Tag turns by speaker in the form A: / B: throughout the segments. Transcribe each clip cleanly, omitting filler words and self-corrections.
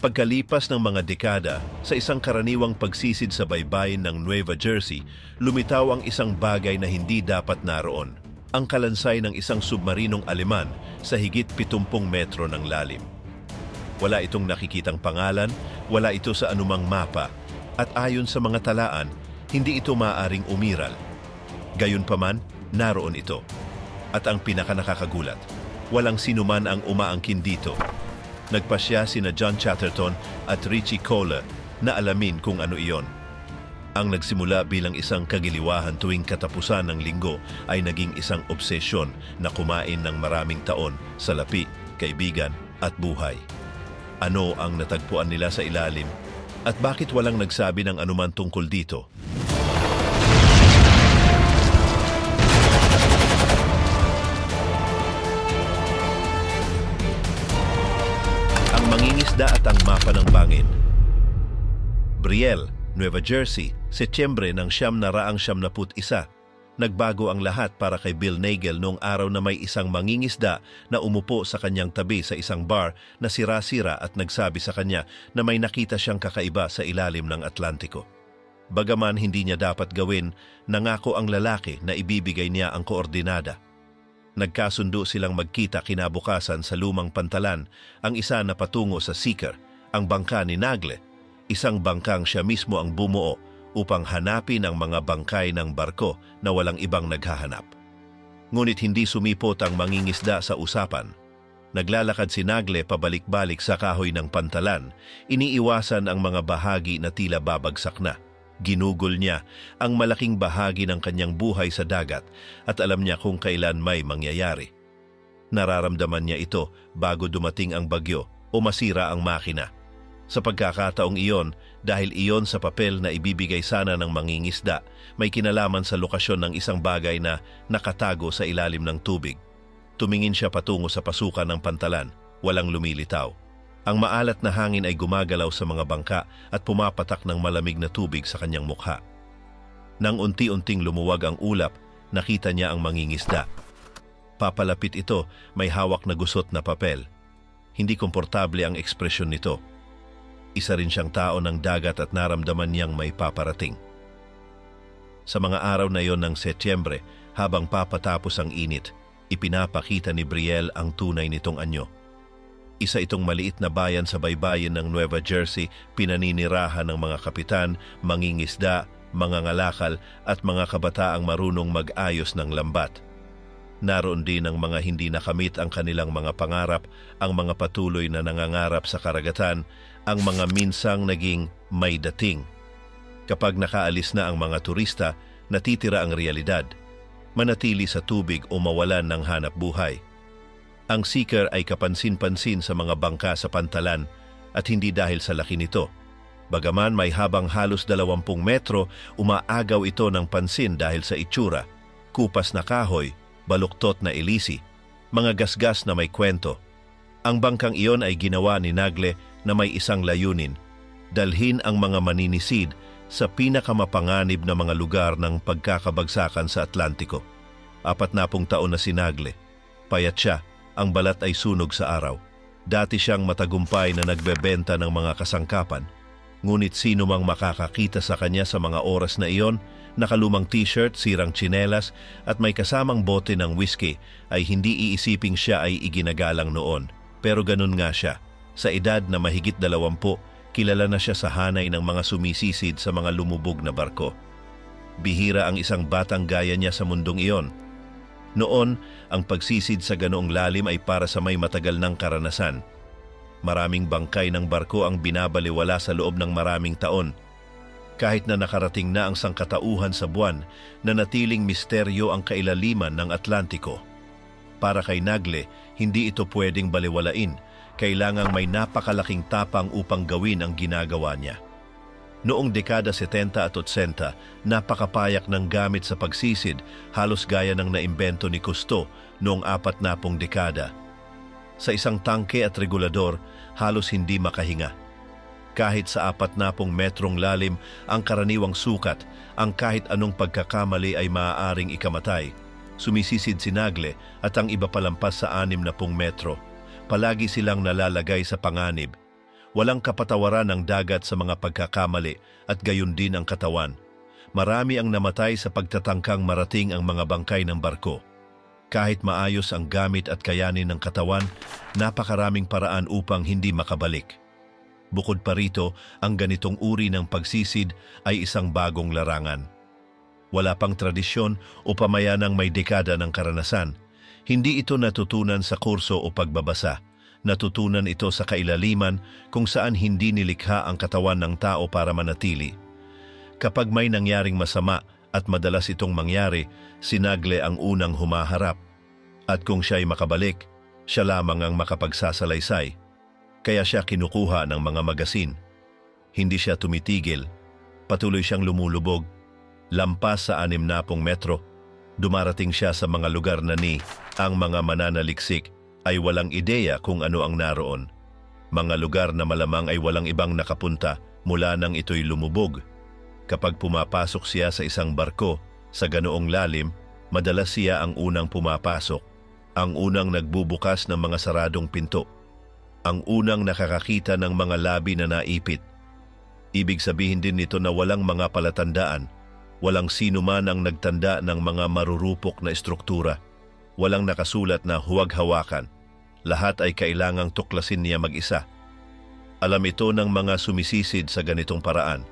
A: Pagkalipas ng mga dekada, sa isang karaniwang pagsisid sa baybayin ng Nueva Jersey, lumitaw ang isang bagay na hindi dapat naroon. Ang kalansay ng isang submarinong Aleman sa higit 70 metro ng lalim. Wala itong nakikitang pangalan, wala ito sa anumang mapa, at ayon sa mga talaan, hindi ito maaaring umiral. Gayunpaman, naroon ito. At ang pinakanakakagulat, walang sinuman ang umaangkin dito. Nagpasya sina John Chatterton at Richie Kohler na alamin kung ano iyon. Ang nagsimula bilang isang kagiliwahan tuwing katapusan ng linggo ay naging isang obsesyon na kumain ng maraming taon sa lapi, kaibigan at buhay. Ano ang natagpuan nila sa ilalim at bakit walang nagsabi ng anuman tungkol dito? Mangingisda at ang mapa ng bangin. Brielle, Nueva Jersey, Setyembre ng 1971. Nagbago ang lahat para kay Bill Nagel noong araw na may isang mangingisda na umupo sa kanyang tabi sa isang bar na sira-sira at nagsabi sa kanya na may nakita siyang kakaiba sa ilalim ng Atlantiko. Bagaman hindi niya dapat gawin, nangako ang lalaki na ibibigay niya ang koordinada. Nagkasundo silang magkita kinabukasan sa lumang pantalan, ang isa na patungo sa Seeker, ang bangka ni Nagle, isang bangkang siya mismo ang bumuo upang hanapin ang mga bangkay ng barko na walang ibang naghahanap. Ngunit hindi sumipot ang mangingisda sa usapan. Naglalakad si Nagle pabalik-balik sa kahoy ng pantalan, iniiwasan ang mga bahagi na tila babagsak na. Ginugol niya ang malaking bahagi ng kanyang buhay sa dagat at alam niya kung kailan may mangyayari. Nararamdaman niya ito bago dumating ang bagyo o masira ang makina. Sa pagkakataong iyon, dahil iyon sa papel na ibibigay sana ng mangingisda, may kinalaman sa lokasyon ng isang bagay na nakatago sa ilalim ng tubig. Tumingin siya patungo sa pasukan ng pantalan, walang lumilitaw. Ang maalat na hangin ay gumagalaw sa mga bangka at pumapatak ng malamig na tubig sa kanyang mukha. Nang unti-unting lumuwag ang ulap, nakita niya ang mangingisda. Papalapit ito, may hawak na gusot na papel. Hindi komportable ang ekspresyon nito. Isa rin siyang tao ng dagat at naramdaman niyang may paparating. Sa mga araw na iyon ng Setyembre, habang papatapos ang init, ipinapakita ni Brielle ang tunay nitong anyo. Isa itong maliit na bayan sa baybayin ng Nueva Jersey, pinaninirahan ng mga kapitan, mangingisda, mga ngalakal at mga kabataang marunong mag-ayos ng lambat. Naroon din ang mga hindi nakamit ang kanilang mga pangarap, ang mga patuloy na nangangarap sa karagatan, ang mga minsang naging may dating. Kapag nakaalis na ang mga turista, natitira ang realidad, manatili sa tubig o mawalan ng hanap buhay. Ang Seeker ay kapansin-pansin sa mga bangka sa pantalan at hindi dahil sa laki nito. Bagaman may habang halos 20 metro, umaagaw ito ng pansin dahil sa itsura, kupas na kahoy, baluktot na ilisi, mga gasgas na may kwento. Ang bangkang iyon ay ginawa ni Nagle na may isang layunin, dalhin ang mga maninisid sa pinakamapanganib na mga lugar ng pagkakabagsakan sa Atlantiko. 40 taon na si Nagle. Payat siya. Ang balat ay sunog sa araw. Dati siyang matagumpay na nagbebenta ng mga kasangkapan. Ngunit sino mang makakakita sa kanya sa mga oras na iyon, nakalumang t-shirt, sirang tsinelas at may kasamang bote ng whiskey ay hindi iisiping siya ay iginagalang noon. Pero ganun nga siya. Sa edad na mahigit 20, kilala na siya sa hanay ng mga sumisisid sa mga lumubog na barko. Bihira ang isang batang gaya niya sa mundong iyon. Noon, ang pagsisid sa ganoong lalim ay para sa may matagal ng karanasan. Maraming bangkay ng barko ang binabaliwala sa loob ng maraming taon. Kahit na nakarating na ang sangkatauhan sa buwan, nanatiling misteryo ang kailaliman ng Atlantiko. Para kay Nagle, hindi ito pwedeng baliwalain. Kailangang may napakalaking tapang upang gawin ang ginagawa niya. Noong dekada 70 at 80, napakapayak ng gamit sa pagsisid, halos gaya ng naimbento ni Cousteau noong 40 dekada. Sa isang tangke at regulador, halos hindi makahinga. Kahit sa 40 metrong lalim, ang karaniwang sukat, ang kahit anong pagkakamali ay maaaring ikamatay. Sumisisid si Nagle at ang iba palampas sa 60 metro. Palagi silang nalalagay sa panganib. Walang kapatawaran ng dagat sa mga pagkakamali at gayon din ang katawan. Marami ang namatay sa pagtatangkang marating ang mga bangkay ng barko. Kahit maayos ang gamit at kayanin ng katawan, napakaraming paraan upang hindi makabalik. Bukod pa rito, ang ganitong uri ng pagsisid ay isang bagong larangan. Wala pang tradisyon o pamayanang may dekada ng karanasan. Hindi ito natutunan sa kurso o pagbabasa. Natutunan ito sa kailaliman kung saan hindi nilikha ang katawan ng tao para manatili. Kapag may nangyaring masama at madalas itong mangyari, si Nagle ang unang humaharap. At kung siya'y makabalik, siya lamang ang makapagsasalaysay. Kaya siya kinukuha ng mga magasin. Hindi siya tumitigil. Patuloy siyang lumulubog. Lampas sa 60 metro, dumarating siya sa mga lugar na ang mga mananaliksik ay walang ideya kung ano ang naroon. Mga lugar na malamang ay walang ibang nakapunta mula nang ito'y lumubog. Kapag pumapasok siya sa isang barko sa ganoong lalim, madalas siya ang unang pumapasok, ang unang nagbubukas ng mga saradong pinto, ang unang nakakakita ng mga labi na naipit. Ibig sabihin din nito na walang mga palatandaan, walang sino man ang nagtanda ng mga marurupok na estruktura, walang nakasulat na huwag hawakan. Lahat ay kailangang tuklasin niya mag-isa. Alam ito ng mga sumisisid sa ganitong paraan.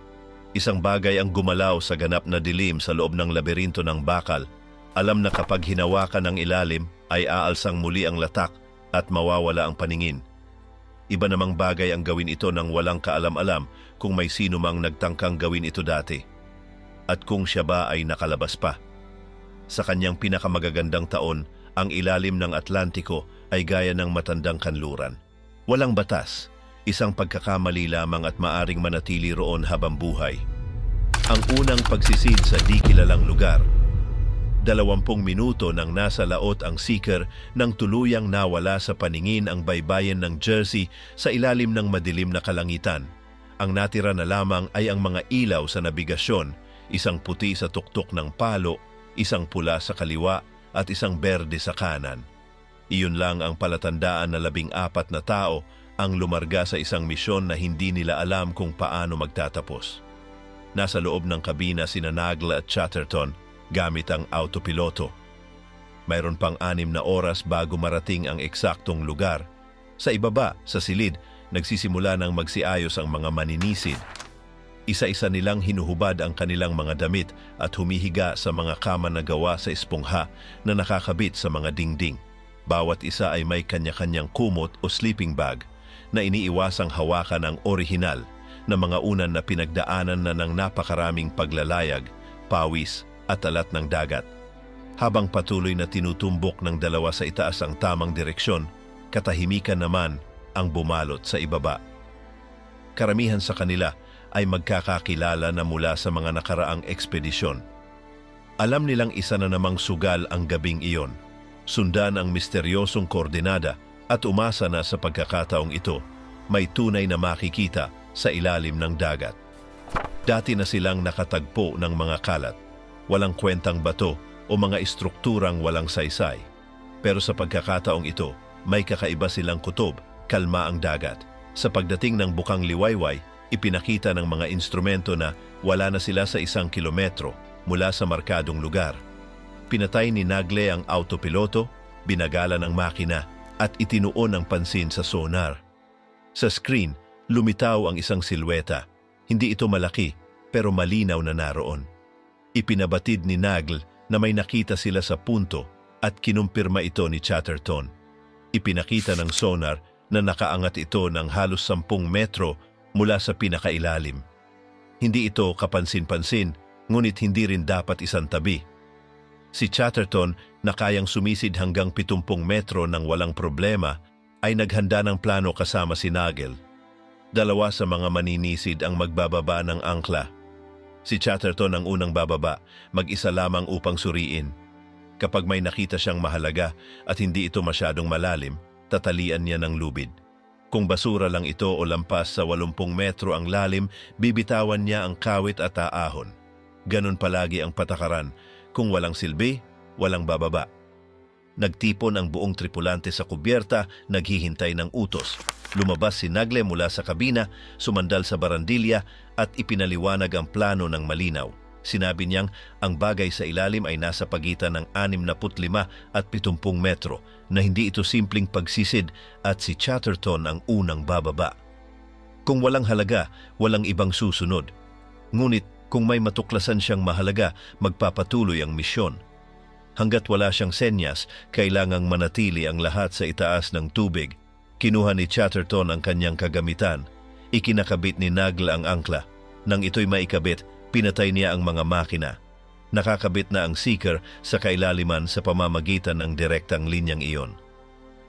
A: Isang bagay ang gumalaw sa ganap na dilim sa loob ng laberinto ng bakal. Alam na kapag hinawakan ang ilalim ay aalsang muli ang latak at mawawala ang paningin. Iba namang bagay ang gawin ito nang walang kaalam-alam kung may sino mang nagtangkang gawin ito dati. At kung siya ba ay nakalabas pa. Sa kanyang pinakamagagandang taon, ang ilalim ng Atlantiko ay gaya ng matandang kanluran. Walang batas. Isang pagkakamali lamang at maaring manatili roon habang buhay. Ang unang pagsisid sa di kilalang lugar. 20 minuto nang nasa laot ang seeker nang tuluyang nawala sa paningin ang baybayin ng Jersey sa ilalim ng madilim na kalangitan. Ang natira na lamang ay ang mga ilaw sa nabigasyon, isang puti sa tuktok ng palo, isang pula sa kaliwa at isang berde sa kanan. Iyon lang ang palatandaan na 14 na tao ang lumarga sa isang misyon na hindi nila alam kung paano magtatapos. Nasa loob ng kabina sina Nagle at Chatterton gamit ang autopiloto. Mayroon pang 6 na oras bago marating ang eksaktong lugar. Sa ibaba, sa silid, nagsisimula ng magsiayos ang mga maninisid. Isa-isa nilang hinuhubad ang kanilang mga damit at humihiga sa mga kama na gawa sa espongha na nakakabit sa mga dingding. Bawat isa ay may kanya-kanyang kumot o sleeping bag na iniiwasang hawakan ang orihinal na mga unan na pinagdaanan na ng napakaraming paglalayag, pawis at alat ng dagat. Habang patuloy na tinutumbok ng dalawa sa itaas ang tamang direksyon, katahimikan naman ang bumalot sa ibaba. Karamihan sa kanila ay magkakakilala na mula sa mga nakaraang ekspedisyon. Alam nilang isa na namang sugal ang gabing iyon. Sundan ang misteryosong koordinada at umasa na sa pagkakataong ito, may tunay na makikita sa ilalim ng dagat. Dati na silang nakatagpo ng mga kalat, walang kwentang bato o mga istrukturang walang saysay. Pero sa pagkakataong ito, may kakaiba silang kutob, kalma ang dagat. Sa pagdating ng bukang liwayway, ipinakita ng mga instrumento na wala na sila sa 1 kilometro mula sa markadong lugar. Pinatay ni Nagle ang autopiloto, binagalan ang makina, at itinuon ang pansin sa sonar. Sa screen, lumitaw ang isang silweta. Hindi ito malaki, pero malinaw na naroon. Ipinabatid ni Nagle na may nakita sila sa punto at kinumpirma ito ni Chatterton. Ipinakita ng sonar na nakaangat ito ng halos 10 metro mula sa pinakailalim. Hindi ito kapansin-pansin, ngunit hindi rin dapat isantabi. Si Chatterton, na kayang sumisid hanggang 70 metro nang walang problema, ay naghanda ng plano kasama si Nagle. 2 sa mga maninisid ang magbababa ng angkla. Si Chatterton ang unang bababa, mag-isa lamang upang suriin. Kapag may nakita siyang mahalaga at hindi ito masyadong malalim, tatalian niya ng lubid. Kung basura lang ito o lampas sa 80 metro ang lalim, bibitawan niya ang kawit at aahon. Ganon palagi ang patakaran. Kung walang silbi, walang bababa. Nagtipon ang buong tripulante sa kubyerta, naghihintay ng utos. Lumabas si Nagle mula sa kabina, sumandal sa barandilya at ipinaliwanag ang plano ng malinaw. Sinabi niyang ang bagay sa ilalim ay nasa pagitan ng 65 at 70 metro, na hindi ito simpleng pagsisid at si Chatterton ang unang bababa. Kung walang halaga, walang ibang susunod. Ngunit kung may matuklasan siyang mahalaga, magpapatuloy ang misyon. Hanggat wala siyang senyas, kailangang manatili ang lahat sa itaas ng tubig. Kinuha ni Chatterton ang kanyang kagamitan. Ikinakabit ni Nagle ang angkla. Nang ito'y maikabit, pinatay niya ang mga makina. Nakakabit na ang seeker sa kailaliman sa pamamagitan ng direktang linyang iyon.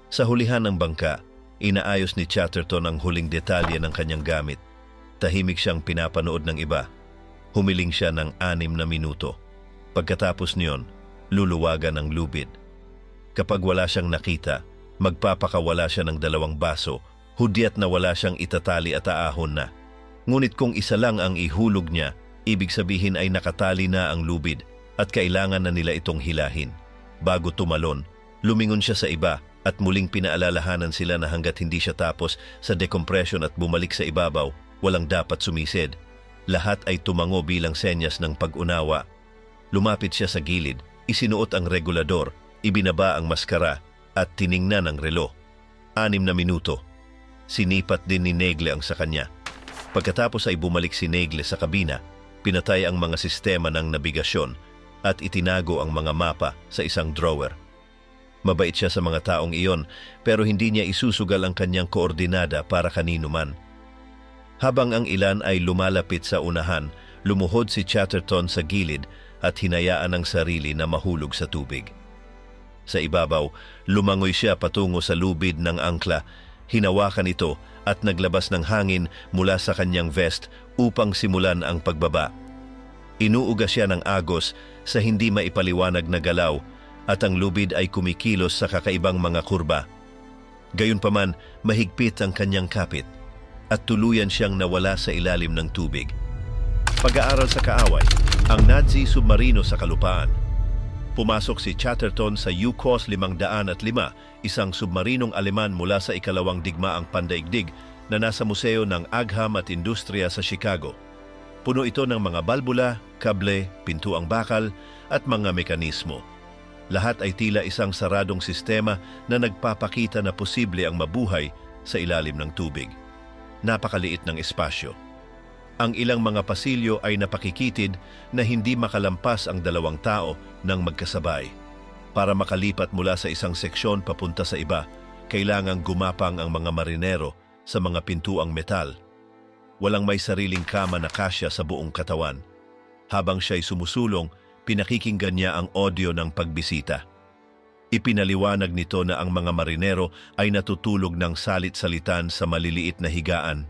A: Sa hulihan ng bangka, inaayos ni Chatterton ang huling detalye ng kanyang gamit. Tahimik siyang pinapanood ng iba. Humiling siya ng 6 na minuto. Pagkatapos niyon, luluwagan ang lubid. Kapag wala siyang nakita, magpapakawala siya ng 2 baso, hudyat na wala siyang itatali at aahon na. Ngunit kung isa lang ang ihulog niya, ibig sabihin ay nakatali na ang lubid at kailangan na nila itong hilahin. Bago tumalon, lumingon siya sa iba at muling pinaalalahanan sila na hanggat hindi siya tapos sa decompression at bumalik sa ibabaw, walang dapat sumisid. Lahat ay tumango bilang senyas ng pag-unawa. Lumapit siya sa gilid, isinuot ang regulador, ibinaba ang maskara at tiningnan ang relo. 6 na minuto. Sinipat din ni Nagle ang sa kanya. Pagkatapos ay bumalik si Nagle sa kabina, pinatay ang mga sistema ng nabigasyon at itinago ang mga mapa sa isang drawer. Mabait siya sa mga taong iyon pero hindi niya isusugal ang kanyang koordinada para kanino man. Habang ang ilan ay lumalapit sa unahan, lumuhod si Chatterton sa gilid at hinayaan ang sarili na mahulog sa tubig. Sa ibabaw, lumangoy siya patungo sa lubid ng angkla, hinawakan ito at naglabas ng hangin mula sa kanyang vest upang simulan ang pagbaba. Inuuga siya ng agos sa hindi maipaliwanag na galaw at ang lubid ay kumikilos sa kakaibang mga kurba. Gayunpaman, mahigpit ang kanyang kapit at tuluyan siyang nawala sa ilalim ng tubig. Pag-aaral sa kaaway, ang Nazi submarino sa kalupaan. Pumasok si Chatterton sa UCOS 505, isang submarinong Aleman mula sa ikalawang digmaang pandaigdig na nasa museo ng agham at industriya sa Chicago. Puno ito ng mga balbula, kable, pintuang bakal at mga mekanismo. Lahat ay tila isang saradong sistema na nagpapakita na posible ang mabuhay sa ilalim ng tubig. Napakaliit ng espasyo. Ang ilang mga pasilyo ay napakikitid na hindi makalampas ang 2 tao nang magkasabay. Para makalipat mula sa isang seksyon papunta sa iba, kailangang gumapang ang mga marinero sa mga pintuang metal. Walang may sariling kama na kasya sa buong katawan. Habang siya'y sumusulong, pinakikinggan niya ang audio ng pagbisita. Ipinaliwanag nito na ang mga marinero ay natutulog ng salit-salitan sa maliliit na higaan.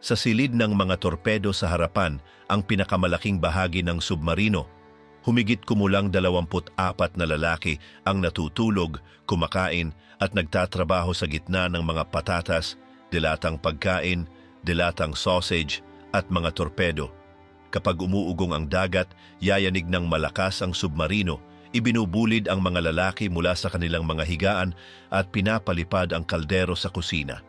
A: Sa silid ng mga torpedo sa harapan, ang pinakamalaking bahagi ng submarino, humigit kumulang 24 na lalaki ang natutulog, kumakain at nagtatrabaho sa gitna ng mga patatas, dilatang pagkain, dilatang sausage at mga torpedo. Kapag umuugong ang dagat, yayanig ng malakas ang submarino, ibinubulid ang mga lalaki mula sa kanilang mga higaan at pinapalipad ang kaldero sa kusina.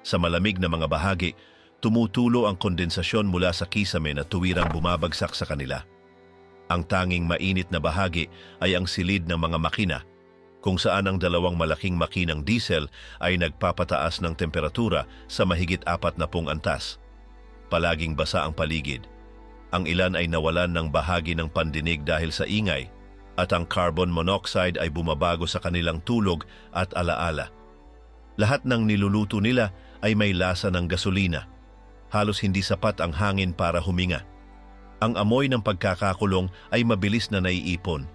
A: Sa malamig na mga bahagi, tumutulo ang kondensasyon mula sa kisame na tuwirang bumabagsak sa kanila. Ang tanging mainit na bahagi ay ang silid ng mga makina, kung saan ang 2 malaking makinang diesel ay nagpapataas ng temperatura sa mahigit 40 antas. Palaging basa ang paligid. Ang ilan ay nawalan ng bahagi ng pandinig dahil sa ingay, at ang carbon monoxide ay bumabago sa kanilang tulog at alaala. Lahat ng niluluto nila ay may lasa ng gasolina. Halos hindi sapat ang hangin para huminga. Ang amoy ng pagkakakulong ay mabilis na naiipon.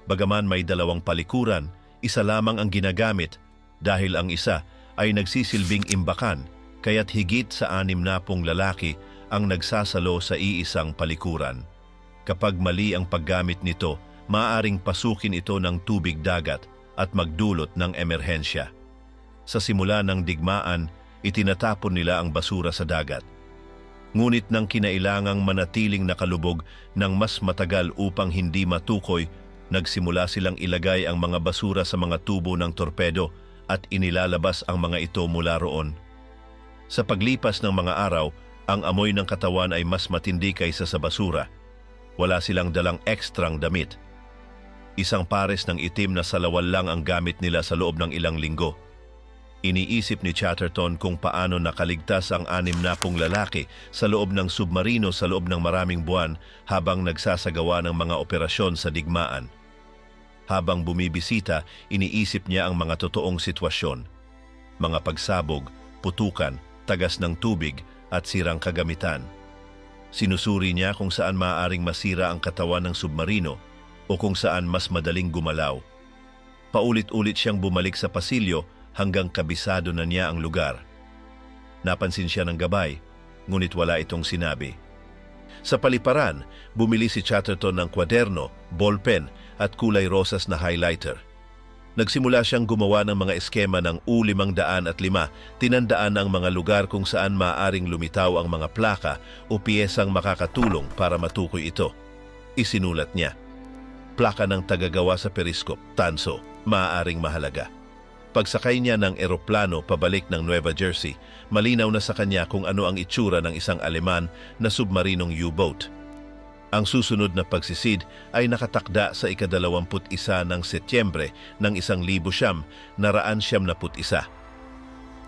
A: Bagaman may 2 palikuran, isa lamang ang ginagamit dahil ang isa ay nagsisilbing imbakan, kaya't higit sa 60 lalaki ang nagsasalo sa iisang palikuran. Kapag mali ang paggamit nito, maaaring pasukin ito ng tubig dagat at magdulot ng emerhensya. Sa simula ng digmaan, itinatapon nila ang basura sa dagat. Ngunit nang kinailangang manatiling nakalubog ng mas matagal upang hindi matukoy, Nagsimula silang ilagay ang mga basura sa mga tubo ng torpedo at inilalabas ang mga ito mula roon. Sa paglipas ng mga araw, ang amoy ng katawan ay mas matindi kaysa sa basura. Wala silang dalang ekstrang damit. Isang pares ng itim na salawal lang ang gamit nila sa loob ng ilang linggo. Iniisip ni Chatterton kung paano nakaligtas ang 60 lalaki sa loob ng submarino sa loob ng maraming buwan habang nagsasagawa ng mga operasyon sa digmaan. Habang bumibisita, iniisip niya ang mga totoong sitwasyon. Mga pagsabog, putukan, tagas ng tubig at sirang kagamitan. Sinusuri niya kung saan maaaring masira ang katawan ng submarino o kung saan mas madaling gumalaw. Paulit-ulit siyang bumalik sa pasilyo hanggang kabisado na niya ang lugar. Napansin siya ng gabay, ngunit wala itong sinabi. Sa paliparan, bumili si Chatterton ng kwaderno, ballpen at kulay rosas na highlighter. Nagsimula siyang gumawa ng mga eskema ng U-505, tinandaan ang mga lugar kung saan maaaring lumitaw ang mga plaka o piyesang makakatulong para matukoy ito. Isinulat niya. Plaka ng tagagawa sa periskop, tanso, maaaring mahalaga. Pagsakay niya ng eroplano pabalik ng Nueva Jersey, malinaw na sa kanya kung ano ang itsura ng isang Aleman na submarinong U-boat. Ang susunod na pagsisid ay nakatakda sa ika-21 ng Setyembre ng 1971.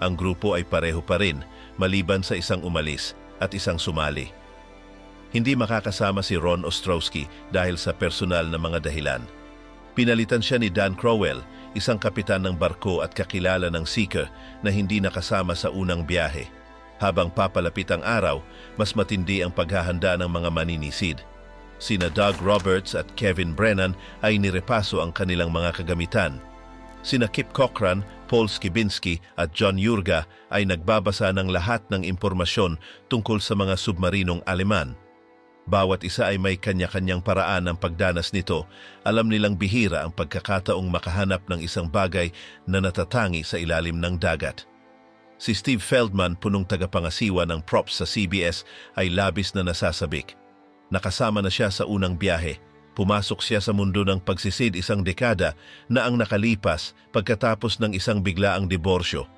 A: Ang grupo ay pareho pa rin, maliban sa isang umalis at isang sumali. Hindi makakasama si Ron Ostrowski dahil sa personal na mga dahilan. Pinalitan siya ni Dan Crowell, isang kapitan ng barko at kakilala ng seeker na hindi nakasama sa unang biyahe. Habang papalapit ang araw, mas matindi ang paghahanda ng mga maninisid. Sina Doug Roberts at Kevin Brennan ay nirepaso ang kanilang mga kagamitan. Sina Kip Cochran, Paul Skibinski at John Yurga ay nagbabasa ng lahat ng impormasyon tungkol sa mga submarinong Aleman. Bawat isa ay may kanya-kanyang paraan ng pagdanas nito. Alam nilang bihira ang pagkakataong makahanap ng isang bagay na natatangi sa ilalim ng dagat. Si Steve Feldman, punong tagapangasiwa ng props sa CBS, ay labis na nasasabik. Nakasama na siya sa unang biyahe. Pumasok siya sa mundo ng pagsisid isang dekada na ang nakalipas pagkatapos ng isang biglaang diborsyo.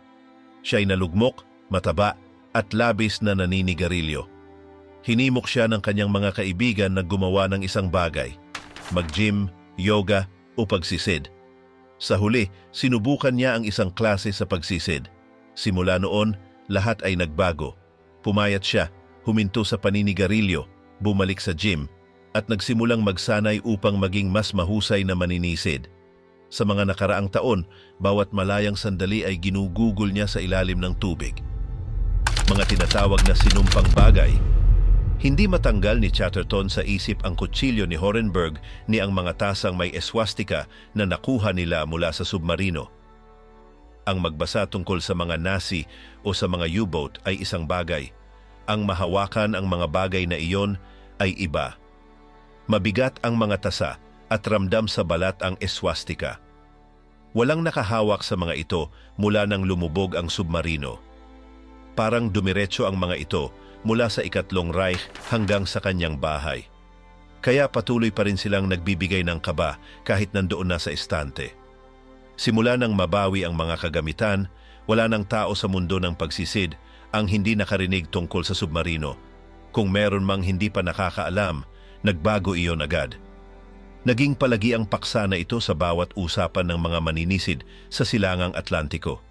A: Siya'y nalugmok, mataba at labis na naninigarilyo. Hinimok siya ng kanyang mga kaibigan na gumawa ng isang bagay, mag-gym, yoga o pagsisid. Sa huli, sinubukan niya ang isang klase sa pagsisid. Simula noon, lahat ay nagbago. Pumayat siya, huminto sa paninigarilyo, bumalik sa gym, at nagsimulang magsanay upang maging mas mahusay na maninisid. Sa mga nakaraang taon, bawat malayang sandali ay ginugugol niya sa ilalim ng tubig. Mga tinatawag na sinumpang bagay. Hindi matanggal ni Chatterton sa isip ang kutsilyo ni Horenberg ni ang mga tasang may eswastika na nakuha nila mula sa submarino. Ang magbasa tungkol sa mga Nazi o sa mga U-boat ay isang bagay. Ang mahawakan ang mga bagay na iyon ay iba. Mabigat ang mga tasa at ramdam sa balat ang eswastika. Walang nakahawak sa mga ito mula nang lumubog ang submarino. Parang dumiretso ang mga ito mula sa Ikatlong Reich hanggang sa kanyang bahay. Kaya patuloy pa rin silang nagbibigay ng kaba kahit nandoon na sa estante. Simula nang mabawi ang mga kagamitan, wala nang tao sa mundo ng pagsisid ang hindi nakarinig tungkol sa submarino. Kung meron mang hindi pa nakakaalam, nagbago iyon agad. Naging palagi ang paksa na ito sa bawat usapan ng mga maninisid sa silangang Atlantiko.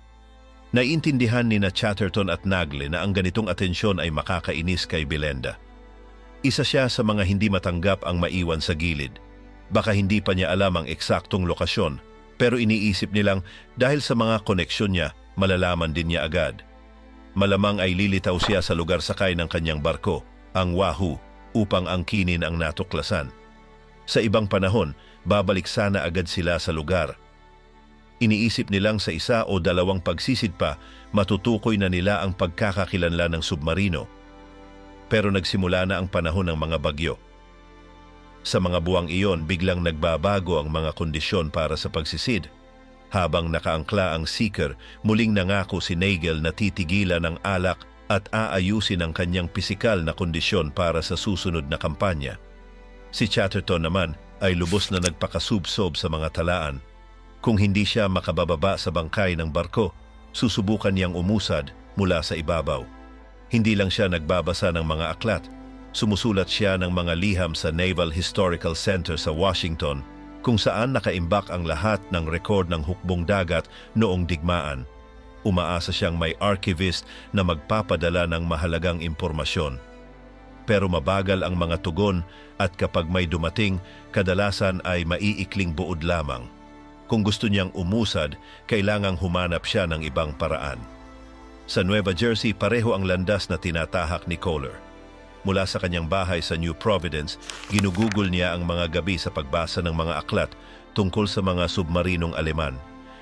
A: Naiintindihan ni na Chatterton at Nagle na ang ganitong atensyon ay makakainis kay Belenda. Isa siya sa mga hindi matanggap ang maiwan sa gilid. Baka hindi pa niya alam ang eksaktong lokasyon, pero iniisip nilang dahil sa mga koneksyon niya, malalaman din niya agad. Malamang ay lilitaw siya sa lugar sakay ng kanyang barko, ang Wahoo, upang angkinin ang natuklasan. Sa ibang panahon, babalik sana agad sila sa lugar. Iniisip nilang sa 1 o 2 pagsisid pa, matutukoy na nila ang pagkakakilanlan ng submarino. Pero nagsimula na ang panahon ng mga bagyo. Sa mga buwang iyon, biglang nagbabago ang mga kondisyon para sa pagsisid. Habang nakaangkla ang seeker, muling nangako si Nagel na titigilan ang alak at aayusin ang kanyang pisikal na kondisyon para sa susunod na kampanya. Si Chatterton naman, ay lubos na nagpakasubsob sa mga talaan. Kung hindi siya makabababa sa bangkay ng barko, susubukan niyang umusad mula sa ibabaw. Hindi lang siya nagbabasa ng mga aklat, sumusulat siya ng mga liham sa Naval Historical Center sa Washington, kung saan nakaimbak ang lahat ng rekord ng hukbong dagat noong digmaan. Umaasa siyang may archivist na magpapadala ng mahalagang impormasyon. Pero mabagal ang mga tugon at kapag may dumating, kadalasan ay maiikling buod lamang. Kung gusto niyang umusad, kailangang humanap siya ng ibang paraan. Sa Nueva Jersey, pareho ang landas na tinatahak ni Kohler. Mula sa kanyang bahay sa New Providence, ginugugol niya ang mga gabi sa pagbasa ng mga aklat tungkol sa mga submarinong Aleman.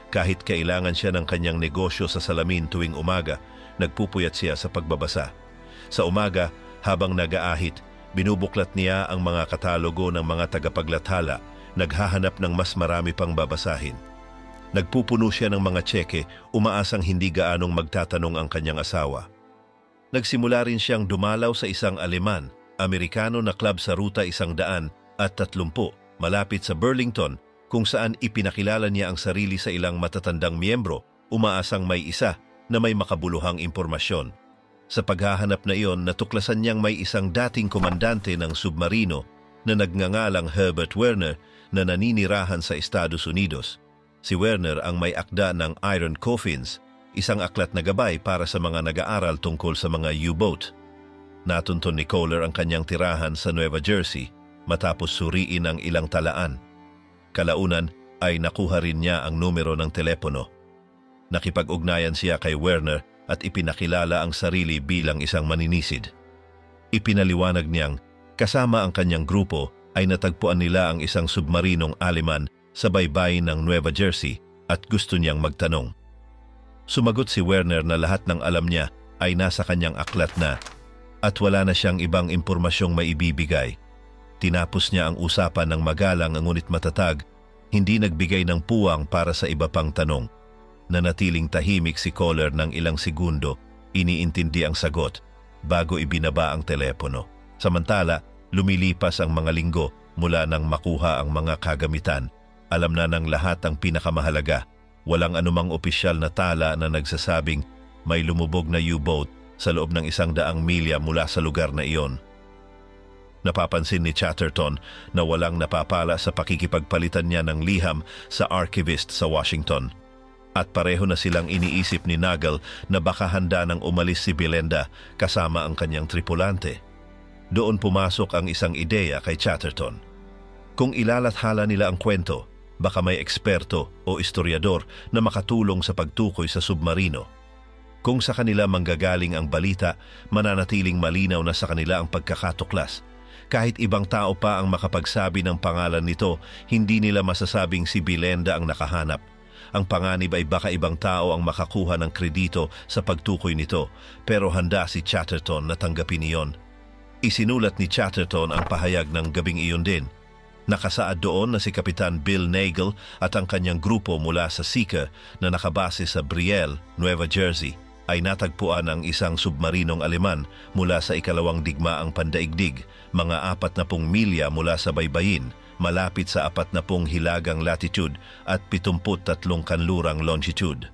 A: Kahit kailangan siya ng kanyang negosyo sa salamin tuwing umaga, nagpupuyat siya sa pagbabasa. Sa umaga, habang nag-aahit, binubuklat niya ang mga katalogo ng mga tagapaglathala, naghahanap ng mas marami pang babasahin. Nagpupuno siya ng mga tseke, umaasang hindi gaanong magtatanong ang kanyang asawa. Nagsimula rin siyang dumalaw sa isang Aleman, Amerikano na club sa Ruta 130, malapit sa Burlington, kung saan ipinakilala niya ang sarili sa ilang matatandang miyembro, umaasang may isa na may makabuluhang impormasyon. Sa paghahanap na iyon, natuklasan niyang may isang dating komandante ng submarino na nagngangalang Herbert Werner na naninirahan sa Estados Unidos. Si Werner ang may akda ng Iron Coffins, isang aklat na gabay para sa mga nag-aaral tungkol sa mga U-boat. Natunton ni Kohler ang kanyang tirahan sa Nueva Jersey matapos suriin ang ilang talaan. Kalaunan ay nakuha rin niya ang numero ng telepono. Nakipag-ugnayan siya kay Werner at ipinakilala ang sarili bilang isang maninisid. Ipinaliwanag niyang kasama ang kanyang grupo ay natagpuan nila ang isang submarinong Aleman sa baybayin ng Nueva Jersey at gusto niyang magtanong. Sumagot si Werner na lahat ng alam niya ay nasa kanyang aklat na at wala na siyang ibang impormasyong maibibigay. Tinapos niya ang usapan ng magalang ngunit matatag, hindi nagbigay ng puwang para sa iba pang tanong. Nanatiling tahimik si Kohler ng ilang segundo, iniintindi ang sagot, bago ibinaba ang telepono. Samantala, lumilipas ang mga linggo mula nang makuha ang mga kagamitan. Alam na ng lahat ang pinakamahalaga. Walang anumang opisyal na tala na nagsasabing may lumubog na U-boat sa loob ng 100 milya mula sa lugar na iyon. Napapansin ni Chatterton na walang napapala sa pakikipagpalitan niya ng liham sa archivist sa Washington. At pareho na silang iniisip ni Nagel na baka handa nang umalis si Belenda kasama ang kanyang tripulante. Doon pumasok ang isang ideya kay Chatterton. Kung ilalathala nila ang kwento, baka may eksperto o historiador na makatulong sa pagtukoy sa submarino. Kung sa kanila manggagaling ang balita, mananatiling malinaw na sa kanila ang pagkakatuklas. Kahit ibang tao pa ang makapagsabi ng pangalan nito, hindi nila masasabing si Belenda ang nakahanap. Ang panganib ay baka ibang tao ang makakuha ng kredito sa pagtukoy nito, pero handa si Chatterton na tanggapin iyon. Isinulat ni Chatterton ang pahayag ng gabing iyon din. Nakasaad doon na si Kapitan Bill Nagel at ang kanyang grupo mula sa Sika na nakabase sa Brielle, Nueva Jersey, ay natagpuan ang isang submarinong Aleman mula sa ikalawang digmaang pandaigdig, mga 40 milya mula sa baybayin, malapit sa 40 hilagang latitude at 73 kanlurang longitude.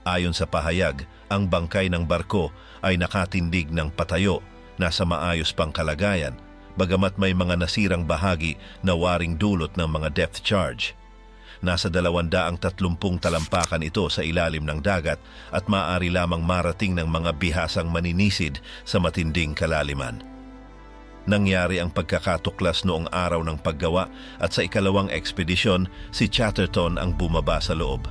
A: Ayon sa pahayag, ang bangkay ng barko ay nakatindig ng patayo, nasa maayos pang kalagayan, bagamat may mga nasirang bahagi na waring dulot ng mga depth charge. Nasa 230 talampakan ito sa ilalim ng dagat at maaari lamang marating ng mga bihasang maninisid sa matinding kalaliman. Nangyari ang pagkakatuklas noong araw ng paggawa at sa ikalawang ekspedisyon, si Chatterton ang bumaba sa loob.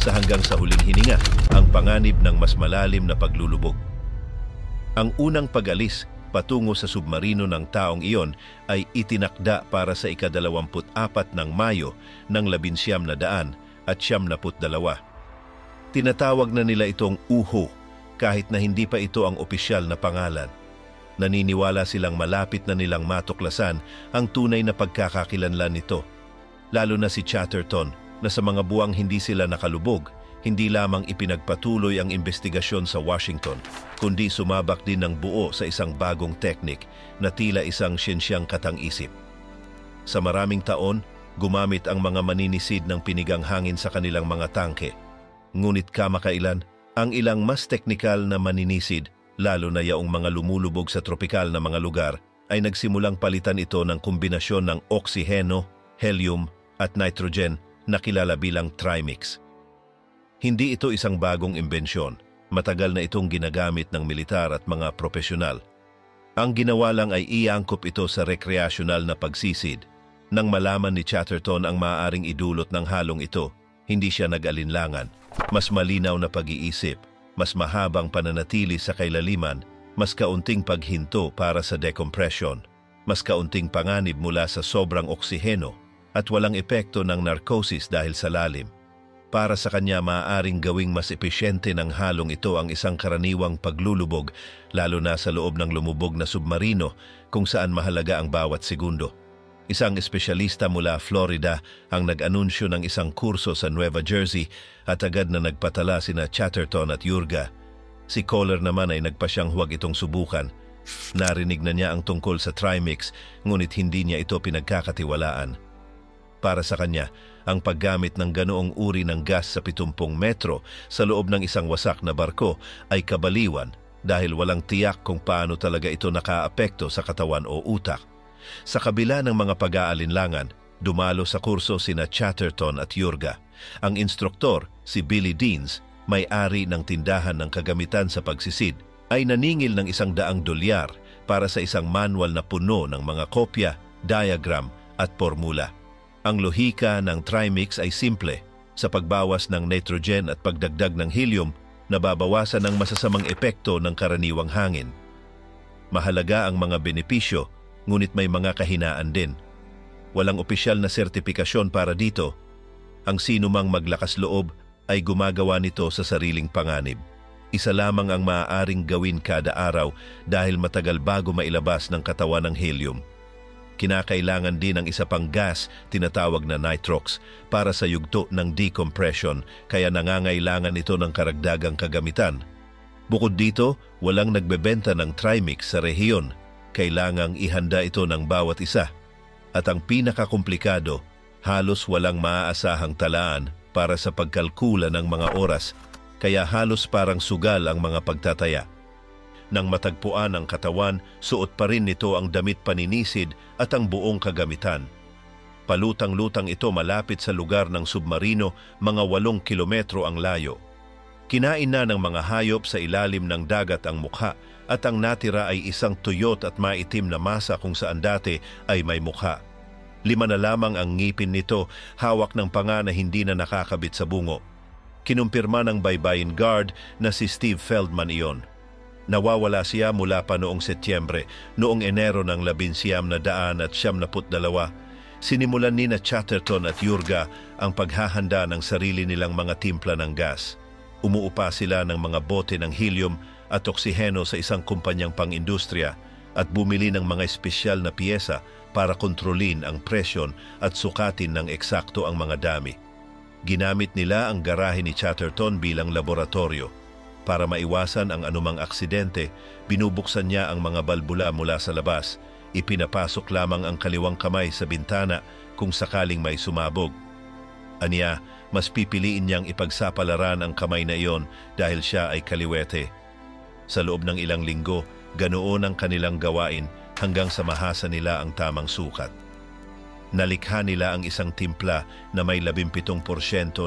A: Sa hanggang sa huling hininga, ang panganib ng mas malalim na paglulubog. Ang unang pag-alis patungo sa submarino ng taong iyon ay itinakda para sa ika-24 ng Mayo ng 1972. Tinatawag na nila itong UHO kahit na hindi pa ito ang opisyal na pangalan. Naniniwala silang malapit na nilang matuklasan ang tunay na pagkakakilanlan nito. Lalo na si Chatterton na sa mga buwang hindi sila nakalubog, hindi lamang ipinagpatuloy ang investigasyon sa Washington, kundi sumabak din ng buo sa isang bagong teknik na tila isang siyensyang katang-isip. Sa maraming taon, gumamit ang mga maninisid ng pinigang hangin sa kanilang mga tangke. Ngunit kamakailan, ang ilang mas teknikal na maninisid, lalo na yaong mga lumulubog sa tropikal na mga lugar, ay nagsimulang palitan ito ng kombinasyon ng oksiheno, helium at nitrogen na kilala bilang trimix. Hindi ito isang bagong imbensyon. Matagal na itong ginagamit ng militar at mga profesional. Ang ginawa lang ay iangkop ito sa rekreasyonal na pagsisid. Nang malaman ni Chatterton ang maaaring idulot ng halong ito, hindi siya nag-alinlangan. Mas malinaw na pag-iisip, mas mahabang pananatili sa kailaliman, mas kaunting paghinto para sa decompression, mas kaunting panganib mula sa sobrang oksiheno, at walang epekto ng narcosis dahil sa lalim. Para sa kanya, maaaring gawing mas epesyente ng halong ito ang isang karaniwang paglulubog, lalo na sa loob ng lumubog na submarino kung saan mahalaga ang bawat segundo. Isang espesyalista mula Florida ang nag-anunsyo ng isang kurso sa Nueva Jersey at agad na nagpatala sina Chatterton at Yurga. Si Kohler naman ay nagpasyang huwag itong subukan. Narinig na niya ang tungkol sa trimix, ngunit hindi niya ito pinagkakatiwalaan. Para sa kanya, ang paggamit ng ganoong uri ng gas sa 70 metro sa loob ng isang wasak na barko ay kabaliwan dahil walang tiyak kung paano talaga ito nakaapekto sa katawan o utak. Sa kabila ng mga pag-aalinlangan, dumalo sa kurso sina Chatterton at Yurga. Ang instruktor, si Billy Deans, may-ari ng tindahan ng kagamitan sa pagsisid, ay naningil ng $100 para sa isang manual na puno ng mga kopya, diagram at formula. Ang lohika ng trimix ay simple. Sa pagbawas ng nitrogen at pagdagdag ng helium, nababawasan ang masasamang epekto ng karaniwang hangin. Mahalaga ang mga benepisyo, ngunit may mga kahinaan din. Walang opisyal na sertipikasyon para dito. Ang sinumang maglakas loob ay gumagawa nito sa sariling panganib. Isa lamang ang maaaring gawin kada araw dahil matagal bago mailabas ng katawan ng helium. Kinakailangan din ng isa pang gas, tinatawag na nitrox, para sa yugto ng decompression, kaya nangangailangan ito ng karagdagang kagamitan. Bukod dito, walang nagbebenta ng trimix sa rehiyon. Kailangang ihanda ito ng bawat isa. At ang pinakakomplikado, halos walang maaasahang talaan para sa pagkalkula ng mga oras, kaya halos parang sugal ang mga pagtataya. Nang matagpuan ang katawan, suot pa rin nito ang damit paninisid at ang buong kagamitan. Palutang-lutang ito malapit sa lugar ng submarino, mga 8 kilometro ang layo. Kinain na ng mga hayop sa ilalim ng dagat ang mukha at ang natira ay isang tuyot at maitim na masa kung saan dati ay may mukha. 5 na lamang ang ngipin nito, hawak ng panga na hindi na nakakabit sa bungo. Kinumpirma ng baybayin guard na si Steve Feldman iyon. Nawawala siya mula pa noong Setyembre, noong Enero ng 1972. Sinimulan ni na Chatterton at Yurga ang paghahanda ng sarili nilang mga timpla ng gas. Umuupa sila ng mga bote ng helium at oksiheno sa isang kumpanyang pang-industriya at bumili ng mga espesyal na piyesa para kontrolin ang presyon at sukatin ng eksakto ang mga dami. Ginamit nila ang garahe ni Chatterton bilang laboratorio. Para maiwasan ang anumang aksidente, binubuksan niya ang mga balbula mula sa labas. Ipinapasok lamang ang kaliwang kamay sa bintana kung sakaling may sumabog. Aniya, mas pipiliin niyang ipagsapalaran ang kamay na iyon dahil siya ay kaliwete. Sa loob ng ilang linggo, ganoon ang kanilang gawain hanggang sa mahasa nila ang tamang sukat. Nalikha nila ang isang timpla na may 17%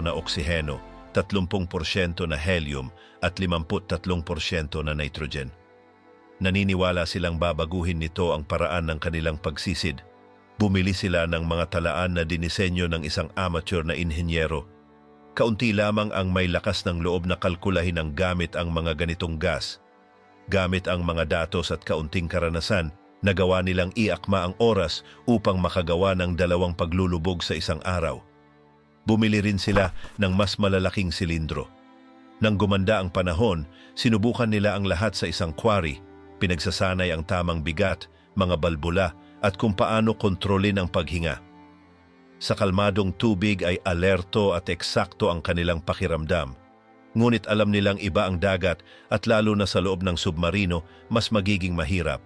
A: na oksiheno, 30% na helium at 53% na nitrogen. Naniniwala silang babaguhin nito ang paraan ng kanilang pagsisid. Bumili sila ng mga talaan na dinisenyo ng isang amateur na inhenyero. Kaunti lamang ang may lakas ng loob na kalkulahin ang gamit ang mga ganitong gas. Gamit ang mga datos at kaunting karanasan, nagawa nilang iakma ang oras upang makagawa ng 2 paglulubog sa isang araw. Bumili rin sila ng mas malalaking silindro. Nang gumanda ang panahon, sinubukan nila ang lahat sa isang quarry, pinagsasanay ang tamang bigat, mga balbula, at kung paano kontrolin ang paghinga. Sa kalmadong tubig ay alerto at eksakto ang kanilang pakiramdam. Ngunit alam nilang iba ang dagat at lalo na sa loob ng submarino, mas magiging mahirap.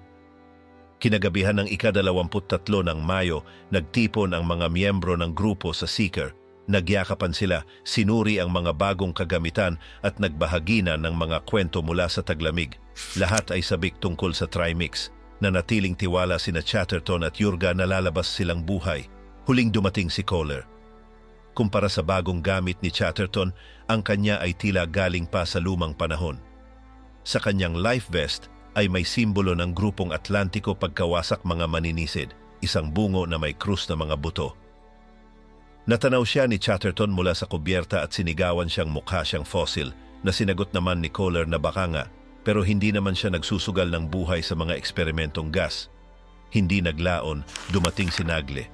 A: Kinagabihan ng ika-23 ng Mayo, nagtipon ang mga miyembro ng grupo sa Seeker. Nagyakapan sila, sinuri ang mga bagong kagamitan at nagbahagina ng mga kwento mula sa taglamig. Lahat ay sabik tungkol sa Trimix. Nanatiling tiwala sina Chatterton at Yurga na lalabas silang buhay. Huling dumating si Kohler. Kumpara sa bagong gamit ni Chatterton, ang kanya ay tila galing pa sa lumang panahon. Sa kanyang life vest ay may simbolo ng grupong Atlantiko pagkawasak mga maninisid, isang bungo na may krus na mga buto. Natanaw siya ni Chatterton mula sa kubyerta at sinigawan siyang mukha siyang fossil, na sinagot naman ni Kohler na baka nga, pero hindi naman siya nagsusugal ng buhay sa mga eksperimentong gas. Hindi naglaon, dumating si Nagle.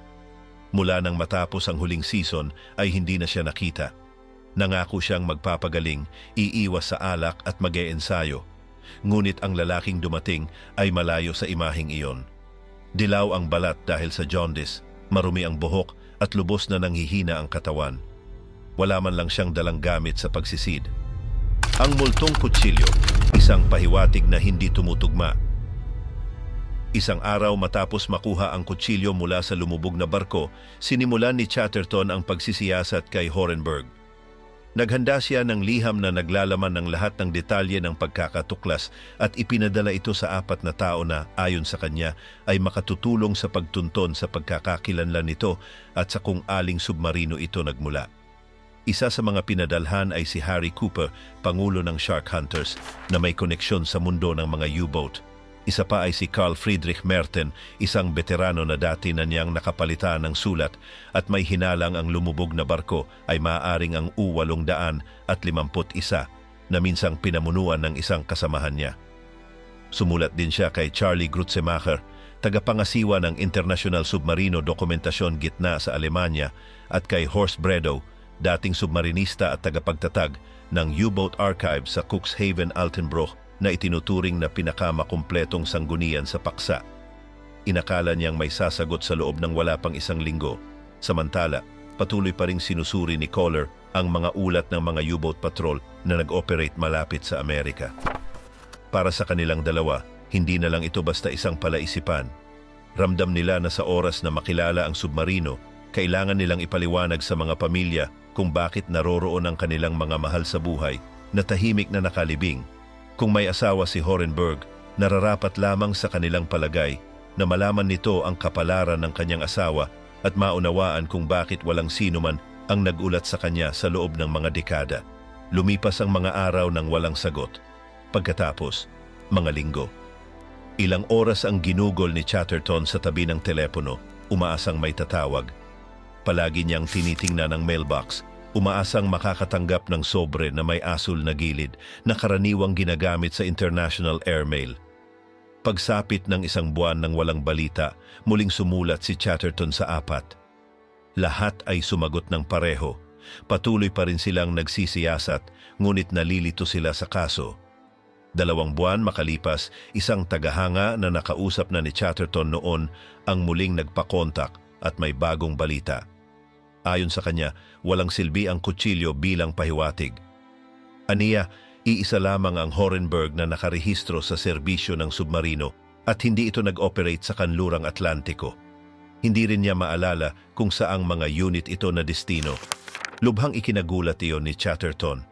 A: Mula nang matapos ang huling season ay hindi na siya nakita. Nangako siyang magpapagaling, iiwas sa alak at mag-e-ensayo. Ngunit ang lalaking dumating ay malayo sa imaheng iyon. Dilaw ang balat dahil sa jaundice, marumi ang buhok at lubos na nanghihina ang katawan. Wala man lang siyang dalang gamit sa pagsisid. Ang multong kutsilyo, isang pahiwatig na hindi tumutugma. Isang araw matapos makuha ang kutsilyo mula sa lumubog na barko, sinimulan ni Chatterton ang pagsisiyasat kay Horenberg. Naghanda siya ng liham na naglalaman ng lahat ng detalye ng pagkakatuklas at ipinadala ito sa 4 na tao na, ayon sa kanya, ay makatutulong sa pagtunton sa pagkakakilanlan nito at sa kung aling submarino ito nagmula. Isa sa mga pinadalhan ay si Harry Cooper, pangulo ng Shark Hunters, na may koneksyon sa mundo ng mga U-boat. Isa pa ay si Carl Friedrich Merten, isang veterano na dati na niyang nakapalitan ng sulat at may hinalang ang lumubog na barko ay maaaring ang U-851 na minsang pinamunuan ng isang kasamahan niya. Sumulat din siya kay Charlie Grutzemacher, tagapangasiwa ng International Submarino Dokumentasyon Gitna sa Alemanya, at kay Horst Bredow, dating submarinista at tagapagtatag ng U-Boat Archive sa Cuxhaven, Altenbroek, na itinuturing na pinakamakumpletong sanggunian sa paksa. Inakala niyang may sasagot sa loob ng wala pang 1 linggo. Samantala, patuloy pa ring sinusuri ni Kohler ang mga ulat ng mga U-boat patrol na nag-operate malapit sa Amerika. Para sa kanilang dalawa, hindi na lang ito basta isang palaisipan. Ramdam nila na sa oras na makilala ang submarino, kailangan nilang ipaliwanag sa mga pamilya kung bakit naroroon ang kanilang mga mahal sa buhay na tahimik na nakalibing. Kung may asawa si Horenberg, nararapat lamang sa kanilang palagay na malaman nito ang kapalaran ng kanyang asawa at maunawaan kung bakit walang sino man ang nagulat sa kanya sa loob ng mga dekada. Lumipas ang mga araw ng walang sagot. Pagkatapos, mga linggo. Ilang oras ang ginugol ni Chatterton sa tabi ng telepono, umaasang may tatawag. Palagi niyang tinitingnan ang mailbox, umaasang makakatanggap ng sobre na may asul na gilid na karaniwang ginagamit sa International Airmail. Pagsapit ng 1 buwan ng walang balita, muling sumulat si Chatterton sa 4. Lahat ay sumagot ng pareho. Patuloy pa rin silang nagsisiyasat, ngunit nalilito sila sa kaso. 2 buwan makalipas, isang tagahanga na nakausap na ni Chatterton noon ang muling nagpakontak at may bagong balita. Ayon sa kanya, walang silbi ang kutsilyo bilang pahiwatig. Aniya, iisa lamang ang Horenberg na nakarehistro sa serbisyo ng submarino at hindi ito nag-operate sa kanlurang Atlantiko. Hindi rin niya maalala kung saang mga unit ito na destino. Lubhang ikinagulat iyon ni Chatterton.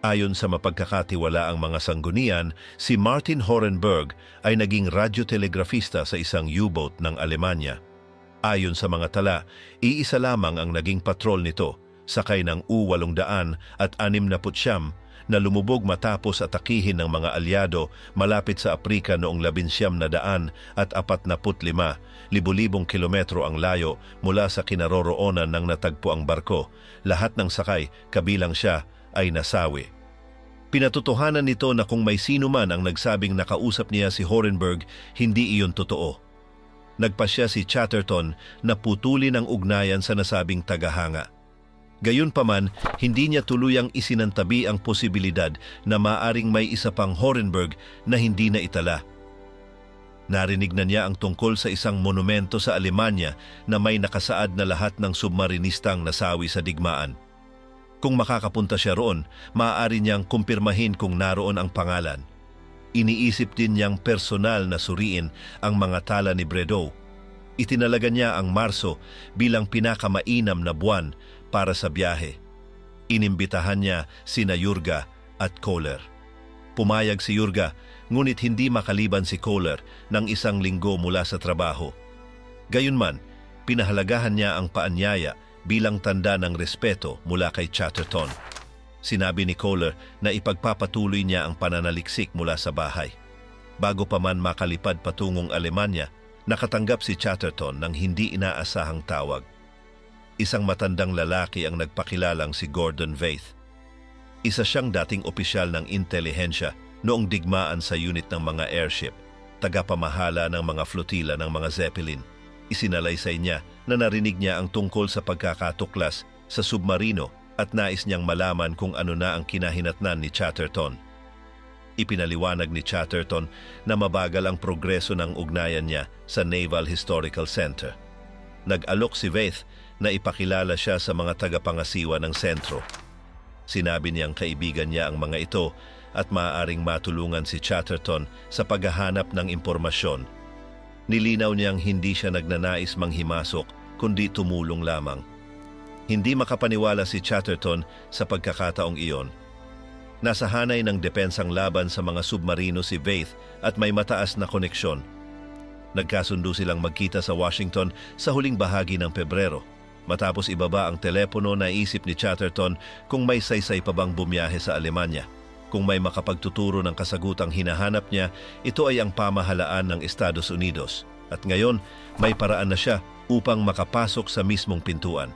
A: Ayon sa mapagkakatiwalaang mga sanggunian, si Martin Horenberg ay naging radyotelegrafista sa isang U-boat ng Alemanya. Ayon sa mga tala, iisa lamang ang naging patrol nito, sakay ng U-869 na lumubog matapos atakihin ng mga alyado malapit sa Aprika noong 1945, libu-libong kilometro ang layo mula sa kinaroroonan ng natagpo ang barko. Lahat ng sakay, kabilang siya, ay nasawi. Pinatotohanan nito na kung may sino man ang nagsabing nakausap niya si Horenberg, hindi iyon totoo. Nagpasya si Chatterton na putulin ang ugnayan sa nasabing tagahanga. Gayunpaman, hindi niya tuluyang isinantabi ang posibilidad na maaring may isa pang Horenberg na hindi na itala. Narinig na niya ang tungkol sa isang monumento sa Alemanya na may nakasaad na lahat ng submarinistang nasawi sa digmaan. Kung makakapunta siya roon, maaari niyang kumpirmahin kung naroon ang pangalan. Iniisip din niyang personal na suriin ang mga tala ni Bredow. Itinalaga niya ang Marso bilang pinakamainam na buwan para sa biyahe. Inimbitahan niya sina Yurga at Kohler. Pumayag si Yurga, ngunit hindi makaliban si Kohler ng 1 linggo mula sa trabaho. Gayunman, pinahalagahan niya ang paanyaya bilang tanda ng respeto mula kay Chatterton. Sinabi ni Kohler na ipagpapatuloy niya ang pananaliksik mula sa bahay. Bago pa man makalipad patungong Alemanya, nakatanggap si Chatterton ng hindi inaasahang tawag. Isang matandang lalaki ang nagpakilalang si Gordon Veith. Isa siyang dating opisyal ng intelihensya noong digmaan sa unit ng mga airship, tagapamahala ng mga flotila ng mga Zeppelin. Isinalaysay niya na narinig niya ang tungkol sa pagkakatuklas sa submarino at nais niyang malaman kung ano na ang kinahinatnan ni Chatterton. Ipinaliwanag ni Chatterton na mabagal ang progreso ng ugnayan niya sa Naval Historical Center. Nag-alok si Veith na ipakilala siya sa mga tagapangasiwa ng sentro. Sinabi niyang kaibigan niya ang mga ito at maaaring matulungan si Chatterton sa paghahanap ng impormasyon. Nilinaw niyang hindi siya nagnanais manghimasok kundi tumulong lamang. Hindi makapaniwala si Chatterton sa pagkakataong iyon. Nasa hanay ng depensang laban sa mga submarino si Veith at may mataas na koneksyon. Nagkasundo silang magkita sa Washington sa huling bahagi ng Pebrero. Matapos ibaba ang telepono, naisip ni Chatterton kung may saysay pa bang bumiyahe sa Alemanya. Kung may makapagtuturo ng kasagutang hinahanap niya, ito ay ang pamahalaan ng Estados Unidos. At ngayon, may paraan na siya upang makapasok sa mismong pintuan.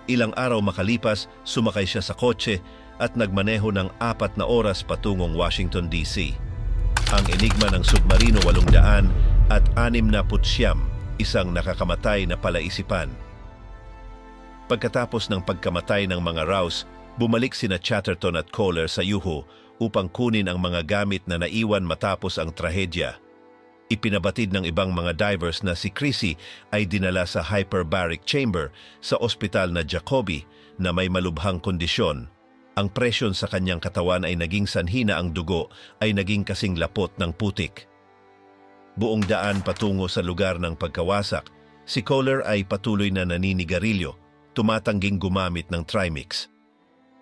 A: Ilang araw makalipas, sumakay siya sa kotse at nagmaneho ng 4 na oras patungong Washington, D.C. Ang enigma ng submarino 800 at 69, isang nakakamatay na palaisipan. Pagkatapos ng pagkamatay ng mga Rouse, bumalik sina Chatterton at Kohler sa Yuho upang kunin ang mga gamit na naiwan matapos ang trahedya. Ipinabatid ng ibang mga divers na si Chrissy ay dinala sa hyperbaric chamber sa ospital na Jacobi na may malubhang kondisyon. Ang presyon sa kanyang katawan ay naging sanhi na ang dugo ay naging kasing lapot ng putik. Buong daan patungo sa lugar ng pagkawasak, si Kohler ay patuloy na naninigarilyo, tumatangging gumamit ng Trimix.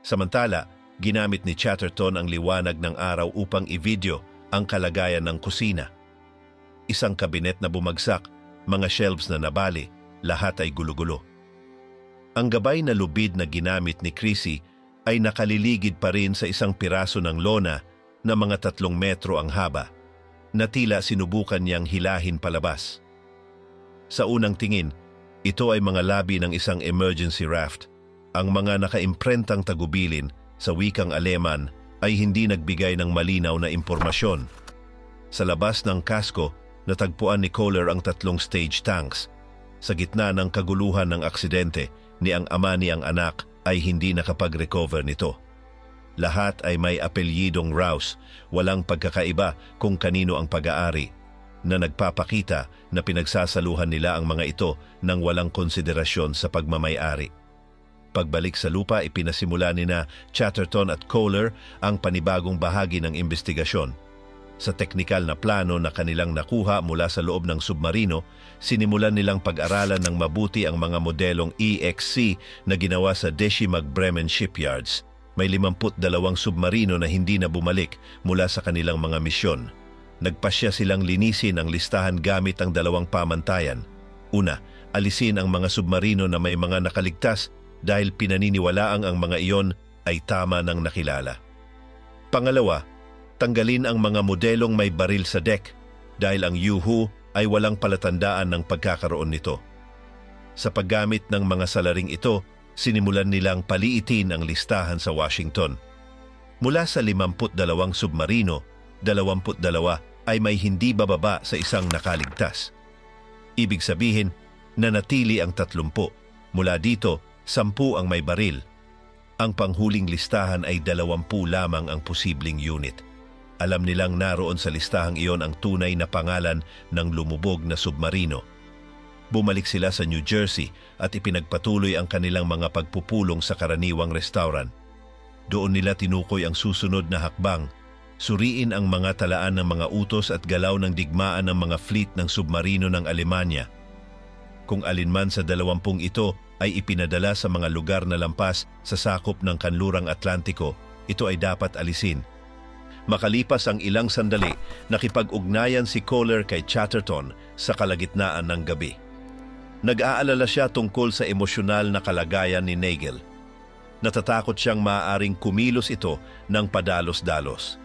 A: Samantala, ginamit ni Chatterton ang liwanag ng araw upang i-video ang kalagayan ng kusina. Isang kabinet na bumagsak, mga shelves na nabali, lahat ay gulo-gulo. Ang gabay na lubid na ginamit ni Chrissy ay nakaliligid pa rin sa isang piraso ng lona na mga 3 metro ang haba, na tila sinubukan niyang hilahin palabas. Sa unang tingin, ito ay mga labi ng isang emergency raft. Ang mga nakaimprentang tagubilin sa wikang Aleman ay hindi nagbigay ng malinaw na impormasyon. Sa labas ng kasko, natagpuan ni Kohler ang 3 stage tanks. Sa gitna ng kaguluhan ng aksidente, ni ang ama ni ang anak ay hindi nakapag-recover nito. Lahat ay may apelyidong Rouse, walang pagkakaiba kung kanino ang pag-aari, na nagpapakita na pinagsasaluhan nila ang mga ito nang walang konsiderasyon sa pagmamay-ari. Pagbalik sa lupa, ipinasimula nina Chatterton at Kohler ang panibagong bahagi ng investigasyon. Sa teknikal na plano na kanilang nakuha mula sa loob ng submarino, sinimulan nilang pag-aralan ng mabuti ang mga modelong EXC na ginawa sa Deschimag-Bremen shipyards. May 52 submarino na hindi na bumalik mula sa kanilang mga misyon. Nagpasya silang linisin ang listahan gamit ang 2 pamantayan. Una, alisin ang mga submarino na may mga nakaligtas dahil pinaniniwalaang ang mga iyon ay tama ng nakilala. Pangalawa, tanggalin ang mga modelong may baril sa deck dahil ang Yuhu ay walang palatandaan ng pagkakaroon nito. Sa paggamit ng mga salaring ito, sinimulan nilang paliitin ang listahan sa Washington. Mula sa 52 submarino, 22 ay may hindi bababa sa isang nakaligtas. Ibig sabihin, nanatili ang 30. Mula dito, 10 ang may baril. Ang panghuling listahan ay 20 lamang ang posibleng unit. Alam nilang naroon sa listahang iyon ang tunay na pangalan ng lumubog na submarino. Bumalik sila sa New Jersey at ipinagpatuloy ang kanilang mga pagpupulong sa karaniwang restaurant. Doon nila tinukoy ang susunod na hakbang, Suriin ang mga talaan ng mga utos at galaw ng digmaan ng mga fleet ng submarino ng Alemanya. Kung alinman sa 20 ito ay ipinadala sa mga lugar na lampas sa sakop ng kanlurang Atlantiko, ito ay dapat alisin. Makalipas ang ilang sandali, nakipag-ugnayan si Kohler kay Chatterton sa kalagitnaan ng gabi. Nag-aalala siya tungkol sa emosyonal na kalagayan ni Nagel. Natatakot siyang maaaring kumilos ito ng padalos-dalos.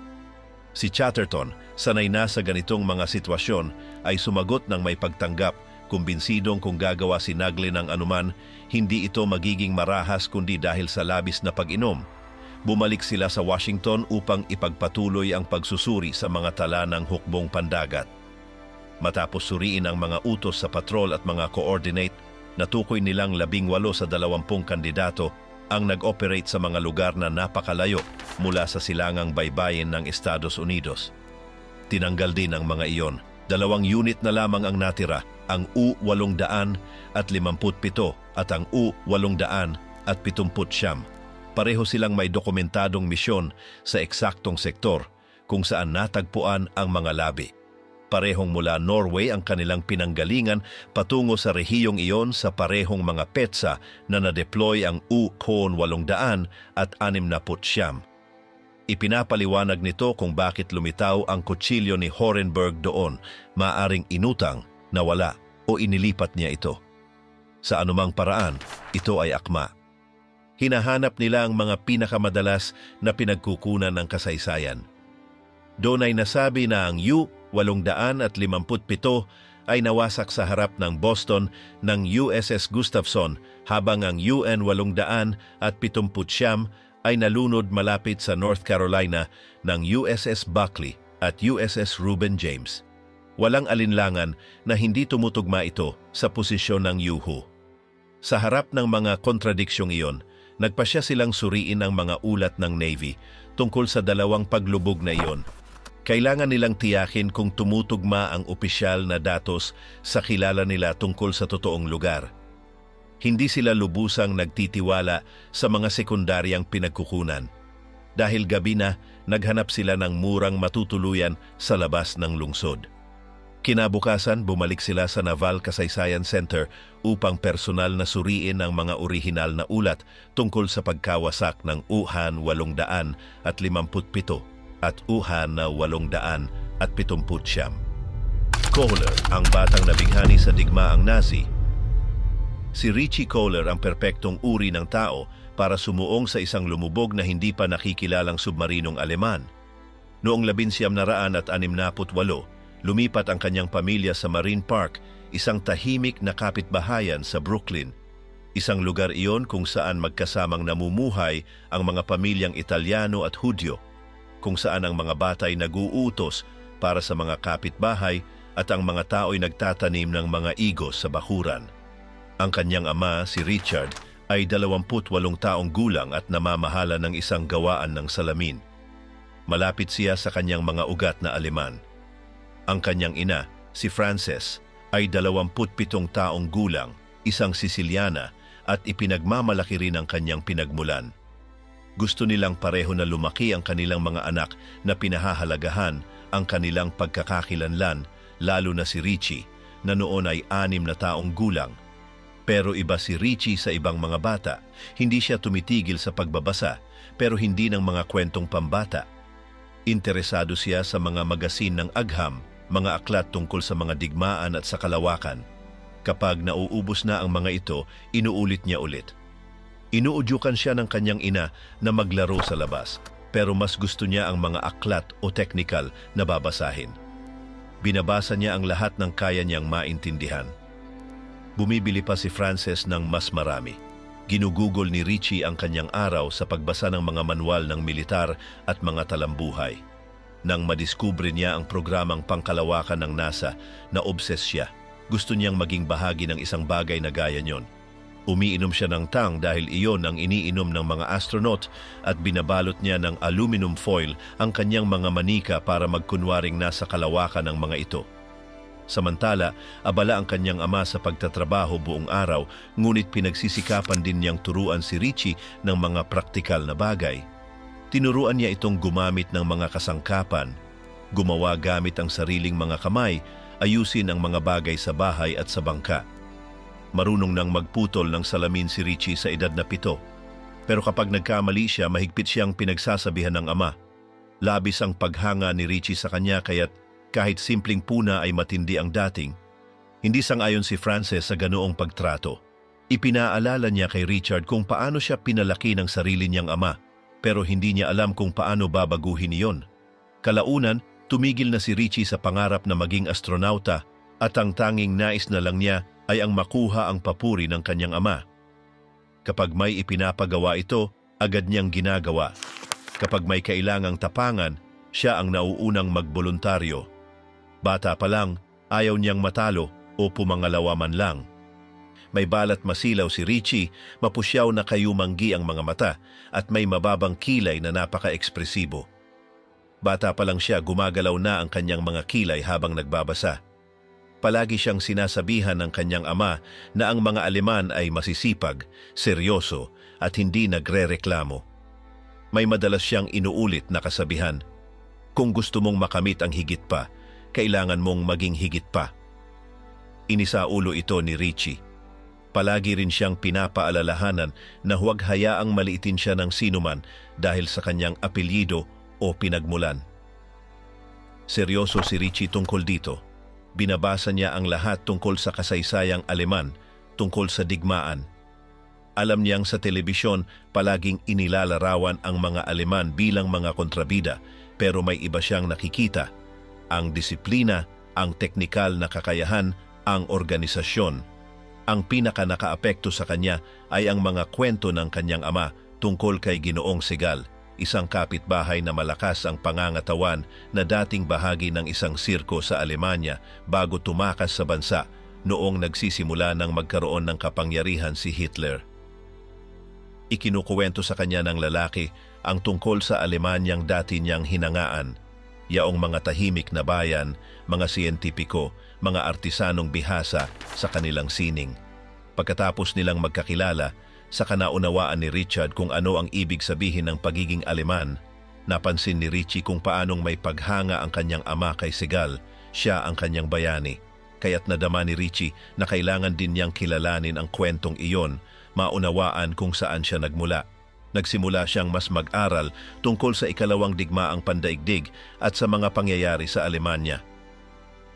A: Si Chatterton, sanay na sa ganitong mga sitwasyon, ay sumagot ng may pagtanggap, kumbinsidong kung gagawa si Nagle ng anuman, hindi ito magiging marahas kundi dahil sa labis na pag-inom. Bumalik sila sa Washington upang ipagpatuloy ang pagsusuri sa mga tala ng hukbong pandagat. Matapos suriin ang mga utos sa patrol at mga coordinate, natukoy nilang 18 sa 20 kandidato ang nag-operate sa mga lugar na napakalayo mula sa silangang baybayin ng Estados Unidos. Tinanggal din ang mga iyon. 2 unit na lamang ang natira, ang U-857 at ang U-870. Pareho silang may dokumentadong misyon sa eksaktong sektor kung saan natagpuan ang mga labi. Parehong mula Norway ang kanilang pinanggalingan patungo sa rehiyong iyon sa parehong mga petsa na na-deploy ang U-800 at 69. Ipinapaliwanag nito kung bakit lumitaw ang kutsilyo ni Horenberg doon, maaring inutang, nawala o inilipat niya ito. Sa anumang paraan, ito ay akma. Hinahanap nila ang mga pinakamadalas na pinagkukunan ng kasaysayan. Doon ay nasabi na ang U-857 ay nawasak sa harap ng Boston ng USS Gustafson habang ang UN-870 ay nalunod malapit sa North Carolina ng USS Buckley at USS Reuben James. Walang alinlangan na hindi tumutugma ito sa posisyon ng UHU. Sa harap ng mga kontradiksyong iyon, nagpasya silang suriin ang mga ulat ng Navy tungkol sa 2 paglubog na iyon. Kailangan nilang tiyakin kung tumutugma ang opisyal na datos sa kilala nila tungkol sa totoong lugar. Hindi sila lubusang nagtitiwala sa mga sekundaryang pinagkukunan. Dahil gabi na, naghanap sila ng murang matutuluyan sa labas ng lungsod. Kinabukasan, bumalik sila sa Naval Kasaysayan Center upang personal na suriin ang mga orihinal na ulat tungkol sa pagkawasak ng UHAN-857 at UHAN-870. Kohler, ang batang nabighani sa digmaang Nazi. Si Richie Kohler ang perpektong uri ng tao para sumuong sa isang lumubog na hindi pa nakikilalang submarinong Aleman. Noong 1968, lumipat ang kanyang pamilya sa Marine Park, isang tahimik na kapitbahayan sa Brooklyn. Isang lugar iyon kung saan magkasamang namumuhay ang mga pamilyang Italyano at Hudyo, kung saan ang mga bata ay nag-uutos para sa mga kapitbahay at ang mga tao ay nagtatanim ng mga igos sa bakuran. Ang kanyang ama, si Richard, ay 28 taong gulang at namamahala ng isang gawaan ng salamin. Malapit siya sa kanyang mga ugat na Aleman. Ang kanyang ina, si Frances, ay 27 taong gulang, isang Siciliana, at ipinagmamalaki rin ang kanyang pinagmulan. Gusto nilang pareho na lumaki ang kanilang mga anak na pinahahalagahan ang kanilang pagkakakilanlan, lalo na si Richie, na noon ay 6 na taong gulang. Pero iba si Richie sa ibang mga bata. Hindi siya tumitigil sa pagbabasa, pero hindi ng mga kwentong pambata. Interesado siya sa mga magasin ng agham, mga aklat tungkol sa mga digmaan at sa kalawakan. Kapag nauubos na ang mga ito, inuulit niya ulit. Inuudyukan siya ng kanyang ina na maglaro sa labas, pero mas gusto niya ang mga aklat o technical na babasahin. Binabasa niya ang lahat ng kaya niyang maintindihan. Bumibili pa si Frances ng mas marami. Ginugugol ni Richie ang kanyang araw sa pagbasa ng mga manual ng militar at mga talambuhay. Nang madiskubre niya ang programang pangkalawakan ng NASA, na-obses siya. Gusto niyang maging bahagi ng isang bagay na gaya niyon. Umiinom siya ng tang dahil iyon ang iniinom ng mga astronaut at binabalot niya ng aluminum foil ang kanyang mga manika para magkunwaring nasa kalawakan ng mga ito. Samantala, abala ang kanyang ama sa pagtatrabaho buong araw, ngunit pinagsisikapan din niyang turuan si Richie ng mga praktikal na bagay. Tinuruan niya itong gumamit ng mga kasangkapan, gumawa gamit ang sariling mga kamay, ayusin ang mga bagay sa bahay at sa bangka. Marunong nang magputol ng salamin si Richie sa edad na 7. Pero kapag nagkamali siya, mahigpit siyang pinagsasabihan ng ama. Labis ang paghanga ni Richie sa kanya kaya't kahit simpleng puna ay matindi ang dating. Hindi sang-ayon si Frances sa ganoong pagtrato. Ipinaalala niya kay Richard kung paano siya pinalaki ng sarili niyang ama, pero hindi niya alam kung paano babaguhin iyon. Kalaunan, tumigil na si Richie sa pangarap na maging astronauta at ang tanging nais na lang niya ay ang makuha ang papuri ng kanyang ama. Kapag may ipinapagawa ito, agad niyang ginagawa. Kapag may kailangang tapangan, siya ang nauunang magboluntaryo. Bata pa lang, ayaw niyang matalo o pumangalawa man lang. May balat masilaw si Richie, mapusyaw na kayumanggi ang mga mata at may mababang kilay na napaka-ekspresibo. Bata pa lang siya, gumagalaw na ang kanyang mga kilay habang nagbabasa. Palagi siyang sinasabihan ng kanyang ama na ang mga Aleman ay masisipag, seryoso at hindi nagrereklamo. May madalas siyang inuulit na kasabihan, "Kung gusto mong makamit ang higit pa, kailangan mong maging higit pa." Inisaulo ito ni Richie. Palagi rin siyang pinapaalalahanan na huwag hayaang maliitin siya ng sinuman dahil sa kanyang apelyido o pinagmulan. Seryoso si Richie tungkol dito. Binabasa niya ang lahat tungkol sa kasaysayang Aleman, tungkol sa digmaan. Alam niyang sa telebisyon palaging inilalarawan ang mga Aleman bilang mga kontrabida, pero may iba siyang nakikita. Ang disiplina, ang teknikal na kakayahan, ang organisasyon. Ang pinaka-nakaapekto sa kanya ay ang mga kwento ng kanyang ama tungkol kay Ginoong Segal, isang kapitbahay na malakas ang pangangatawan na dating bahagi ng isang sirko sa Alemanya bago tumakas sa bansa noong nagsisimula ng magkaroon ng kapangyarihan si Hitler. Ikinukuwento sa kanya ng lalaki ang tungkol sa Alemanyang dati niyang hinangaan, yaong mga tahimik na bayan, mga siyentipiko, mga artisanong bihasa sa kanilang sining. Pagkatapos nilang magkakilala, sa kanaunawaan ni Richard kung ano ang ibig sabihin ng pagiging Aleman, napansin ni Richie kung paanong may paghanga ang kanyang ama kay Segal, siya ang kanyang bayani. Kaya't nadama ni Richie na kailangan din niyang kilalanin ang kwentong iyon, maunawaan kung saan siya nagmula. Nagsimula siyang mas mag-aral tungkol sa ikalawang digmaang pandaigdig at sa mga pangyayari sa Alemanya.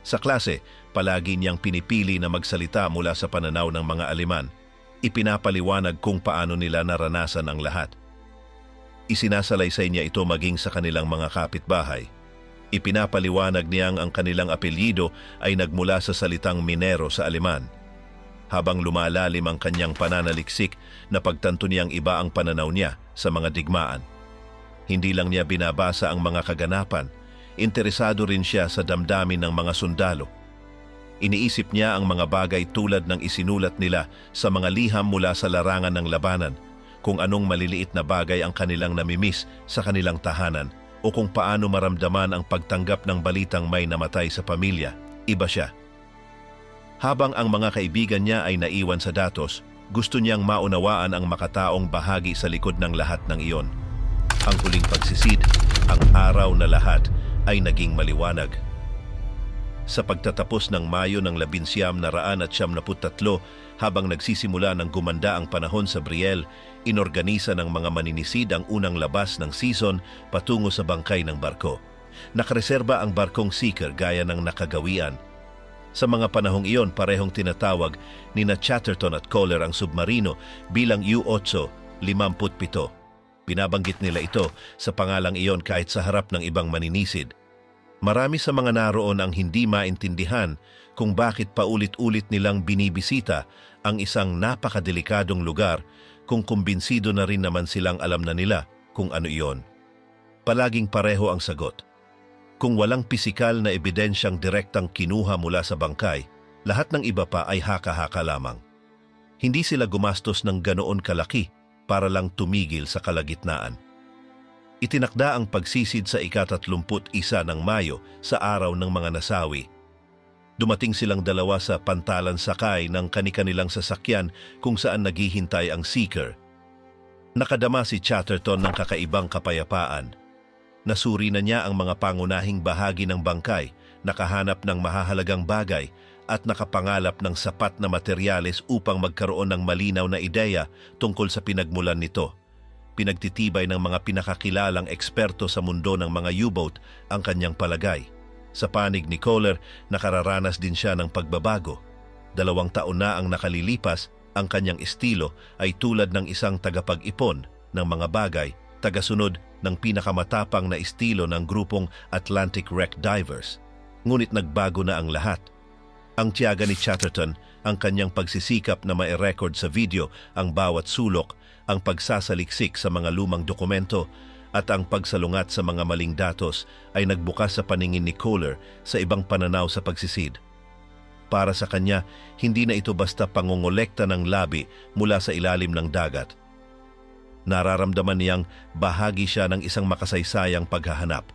A: Sa klase, palagi niyang pinipili na magsalita mula sa pananaw ng mga Aleman. Ipinapaliwanag kung paano nila naranasan ang lahat. Isinasalaysay niya ito maging sa kanilang mga kapitbahay. Ipinapaliwanag niyang ang kanilang apelyido ay nagmula sa salitang minero sa Aleman. Habang lumalalim ang kanyang pananaliksik, napagtanto niyang iba ang pananaw niya sa mga digmaan. Hindi lang niya binabasa ang mga kaganapan, interesado rin siya sa damdamin ng mga sundalo. Iniisip niya ang mga bagay tulad ng isinulat nila sa mga liham mula sa larangan ng labanan, kung anong maliliit na bagay ang kanilang namimiss sa kanilang tahanan o kung paano maramdaman ang pagtanggap ng balitang may namatay sa pamilya. Iba siya. Habang ang mga kaibigan niya ay naiwan sa datos, gusto niyang maunawaan ang makataong bahagi sa likod ng lahat ng iyon. Ang huling pagsisid, ang araw na lahat ay naging maliwanag. Sa pagtatapos ng Mayo ng 1973, habang nagsisimula ng gumanda ang panahon sa Brielle, inorganisa ng mga maninisid ang unang labas ng season patungo sa bangkay ng barko. Nakareserba ang barkong Seeker gaya ng nakagawian. Sa mga panahong iyon, parehong tinatawag ni na Chatterton at Kohler ang submarino bilang U-857. Binabanggit nila ito sa pangalang iyon kahit sa harap ng ibang maninisid. Marami sa mga naroon ang hindi maintindihan kung bakit paulit-ulit nilang binibisita ang isang napakadelikadong lugar kung kumbinsido na rin naman silang alam na nila kung ano iyon. Palaging pareho ang sagot. Kung walang pisikal na ebidensyang direktang kinuha mula sa bangkay, lahat ng iba pa ay haka-haka lamang. Hindi sila gumastos ng ganoon kalaki para lang tumigil sa kalagitnaan. Itinakda ang pagsisid sa ika-31 ng Mayo sa araw ng mga nasawi. Dumating silang dalawa sa pantalan sakay ng kani-kanilang sasakyan kung saan naghihintay ang Seeker. Nakadama si Chatterton ng kakaibang kapayapaan. Nasuri na niya ang mga pangunahing bahagi ng bangkay, nakahanap ng mahahalagang bagay at nakapangalap ng sapat na materyales upang magkaroon ng malinaw na ideya tungkol sa pinagmulan nito. Pinagtitibay ng mga pinakakilalang eksperto sa mundo ng mga U-boat ang kanyang palagay. Sa panig ni Kohler, nakararanas din siya ng pagbabago. 2 taon na ang nakalilipas, ang kanyang estilo ay tulad ng isang tagapag-ipon ng mga bagay, tagasunod ng pinakamatapang na estilo ng grupong Atlantic Wreck Divers. Ngunit nagbago na ang lahat. Ang tiyaga ni Chatterton, ang kanyang pagsisikap na mai-record sa video ang bawat sulok, ang pagsasaliksik sa mga lumang dokumento, at ang pagsalungat sa mga maling datos ay nagbukas sa paningin ni Kohler sa ibang pananaw sa pagsisid. Para sa kanya, hindi na ito basta pangongolekta ng labi mula sa ilalim ng dagat. Nararamdaman niyang bahagi siya ng isang makasaysayang paghahanap.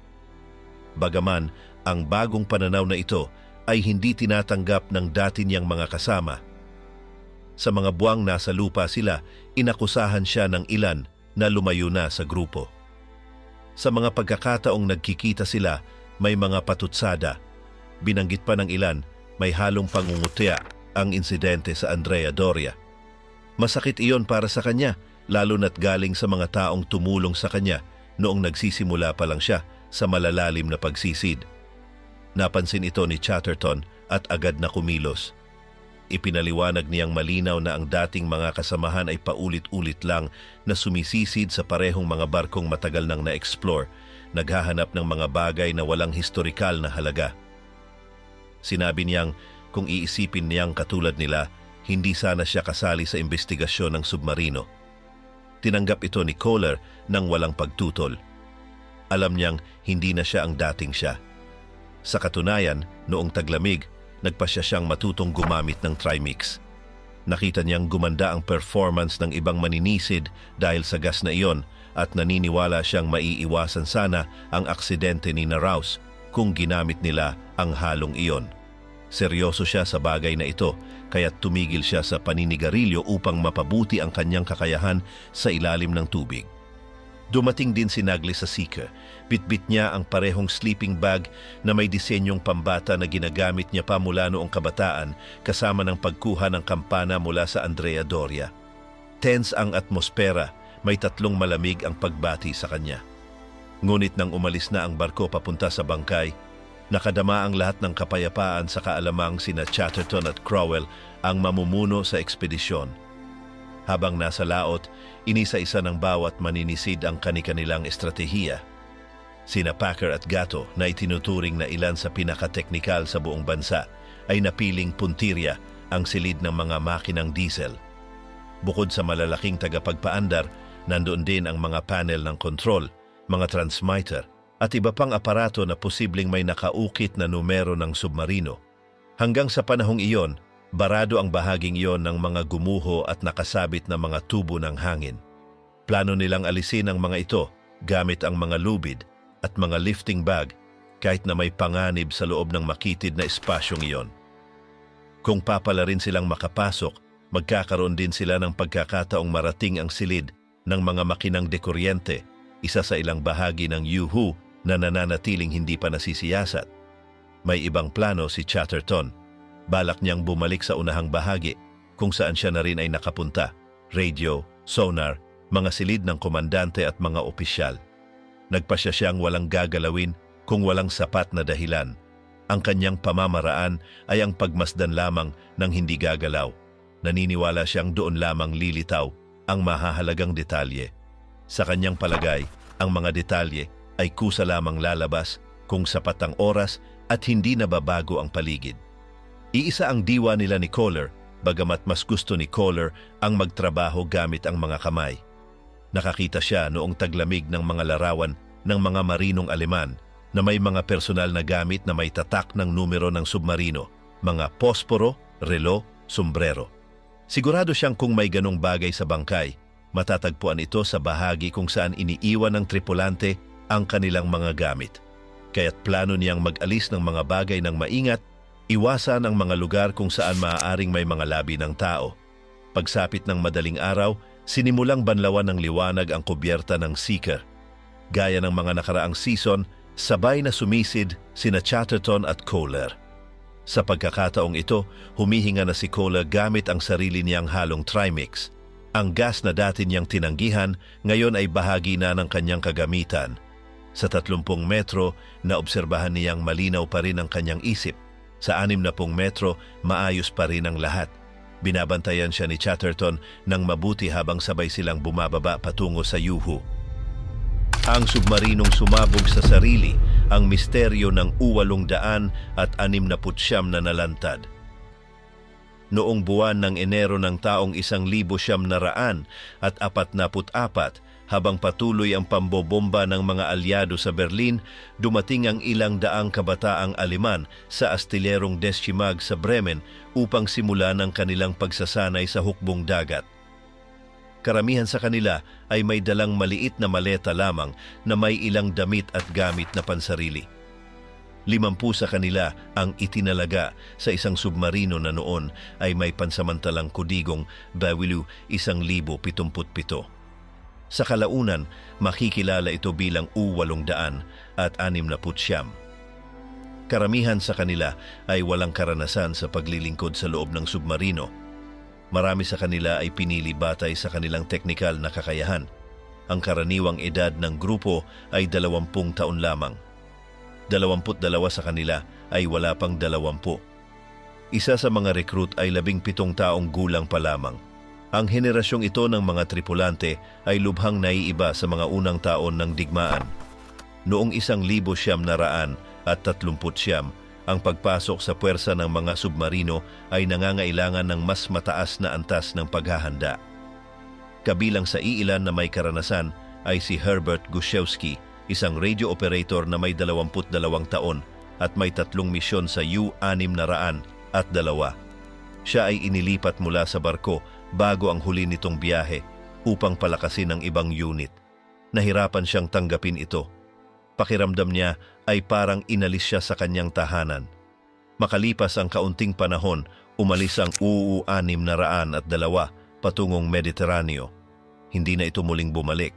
A: Bagaman, ang bagong pananaw na ito ay hindi tinatanggap ng dati niyang mga kasama. Sa mga buwang nasa lupa sila, inakusahan siya ng ilan na lumayo na sa grupo. Sa mga pagkakataong nagkikita sila, may mga patutsada. Binanggit pa ng ilan, may halong pangungutya ang insidente sa Andrea Doria. Masakit iyon para sa kanya, lalo na't galing sa mga taong tumulong sa kanya noong nagsisimula pa lang siya sa malalalim na pagsisid. Napansin ito ni Chatterton at agad na kumilos. Ipinaliwanag niyang malinaw na ang dating mga kasamahan ay paulit-ulit lang na sumisisid sa parehong mga barkong matagal nang na-explore, naghahanap ng mga bagay na walang historikal na halaga. Sinabi niyang kung iisipin niyang katulad nila, hindi sana siya kasali sa investigasyon ng submarino. Tinanggap ito ni Kohler nang walang pagtutol. Alam niyang hindi na siya ang dating siya. Sa katunayan, noong taglamig, nagpasya siyang matutong gumamit ng Trimix. Nakita niyang gumanda ang performance ng ibang maninisid dahil sa gas na iyon at naniniwala siyang maiiwasan sana ang aksidente ni Rouse kung ginamit nila ang halong iyon. Seryoso siya sa bagay na ito, kaya tumigil siya sa paninigarilyo upang mapabuti ang kanyang kakayahan sa ilalim ng tubig. Dumating din si Nagley sa Seeker. Bitbit niya ang parehong sleeping bag na may disenyong pambata na ginagamit niya pa mula noong kabataan kasama ng pagkuha ng kampana mula sa Andrea Doria. Tense ang atmosfera, may 3 malamig ang pagbati sa kanya. Ngunit nang umalis na ang barko papunta sa bangkay, nakadama ang lahat ng kapayapaan sa kaalamang sina Chatterton at Crowell ang mamumuno sa ekspedisyon. Habang nasa laot, inisa-isa ng bawat maninisid ang kani-kanilang estratehiya. Sina Packer at Gatto na itinuturing na ilan sa pinakateknikal sa buong bansa ay napiling puntirya ang silid ng mga makinang diesel. Bukod sa malalaking tagapagpaandar, nandoon din ang mga panel ng kontrol, mga transmitter, at iba pang aparato na posibleng may nakaukit na numero ng submarino. Hanggang sa panahong iyon, barado ang bahaging iyon ng mga gumuho at nakasabit na mga tubo ng hangin. Plano nilang alisin ang mga ito gamit ang mga lubid at mga lifting bag kahit na may panganib sa loob ng makitid na espasyong iyon. Kung papala rin silang makapasok, magkakaroon din sila ng pagkakataong marating ang silid ng mga makinang dekuryente, isa sa ilang bahagi ng Yuhu na nananatiling hindi pa nasisiyasat. May ibang plano si Chatterton. Balak niyang bumalik sa unahang bahagi kung saan siya na rin ay nakapunta. Radio, sonar, mga silid ng komandante at mga opisyal. Nagpasya siyang walang gagalawin kung walang sapat na dahilan. Ang kanyang pamamaraan ay ang pagmasdan lamang ng hindi gagalaw. Naniniwala siyang doon lamang lilitaw ang mahahalagang detalye. Sa kanyang palagay, ang mga detalye ay kusa lamang lalabas kung sapat ang oras at hindi nababago ang paligid. Iisa ang diwa nila ni Kohler, bagamat mas gusto ni Kohler ang magtrabaho gamit ang mga kamay. Nakakita siya noong taglamig ng mga larawan ng mga marinong Aleman na may mga personal na gamit na may tatak ng numero ng submarino, mga posporo, relo, sombrero. Sigurado siyang kung may ganong bagay sa bangkay, matatagpuan ito sa bahagi kung saan iniiwan ng tripulante ang kanilang mga gamit. Kaya't plano niyang mag-alis ng mga bagay ng maingat, iwasan ang mga lugar kung saan maaaring may mga labi ng tao. Pagsapit ng madaling araw, Sinimulang banlawan ng liwanag ang kubyerta ng Seeker. Gaya ng mga nakaraang season, sabay na sumisid sina Chatterton at Kohler. Sa pagkakataong ito, humihinga na si Kohler gamit ang sarili niyang halong trimix. Ang gas na dati niyang tinanggihan, ngayon ay bahagi na ng kanyang kagamitan. Sa 30 metro, naobserbahan niyang malinaw pa rin ang kanyang isip. Sa 60 metro, maayos pa rin ang lahat. Binabantayan siya ni Chatterton ng mabuti habang sabay silang bumababa patungo sa yuhu. Ang submarinong sumabog sa sarili, ang misteryo ng 869 na nalantad. Noong buwan ng Enero ng taong 1944, habang patuloy ang pambobomba ng mga alyado sa Berlin, dumating ang ilang daang kabataang Aleman sa astilyerong Deschimag sa Bremen upang simulan ang kanilang pagsasanay sa hukbong dagat. Karamihan sa kanila ay may dalang maliit na maleta lamang na may ilang damit at gamit na pansarili. 50 sa kanila ang itinalaga sa isang submarino na noon ay may pansamantalang kudigong Bawilu 1077. Sa kalaunan, makikilala ito bilang U-869. Karamihan sa kanila ay walang karanasan sa paglilingkod sa loob ng submarino. Marami sa kanila ay pinili batay sa kanilang teknikal na kakayahan. Ang karaniwang edad ng grupo ay 20 taon lamang. 22 sa kanila ay wala pang 20. Isa sa mga recruit ay 17 taong gulang pa lamang. Ang henerasyong ito ng mga tripulante ay lubhang naiiba sa mga unang taon ng digmaan. Noong 1939, ang pagpasok sa puwersa ng mga submarino ay nangangailangan ng mas mataas na antas ng paghahanda. Kabilang sa iilan na may karanasan ay si Herbert Gushewski, isang radio operator na may 22 taon at may 3 misyon sa U-602. Siya ay inilipat mula sa barko bago ang huli nitong biyahe upang palakasin ang ibang unit. Nahirapan siyang tanggapin ito. Pakiramdam niya ay parang inalis siya sa kanyang tahanan. Makalipas ang kaunting panahon, umalis ang U-602 patungong Mediteraneo. Hindi na ito muling bumalik.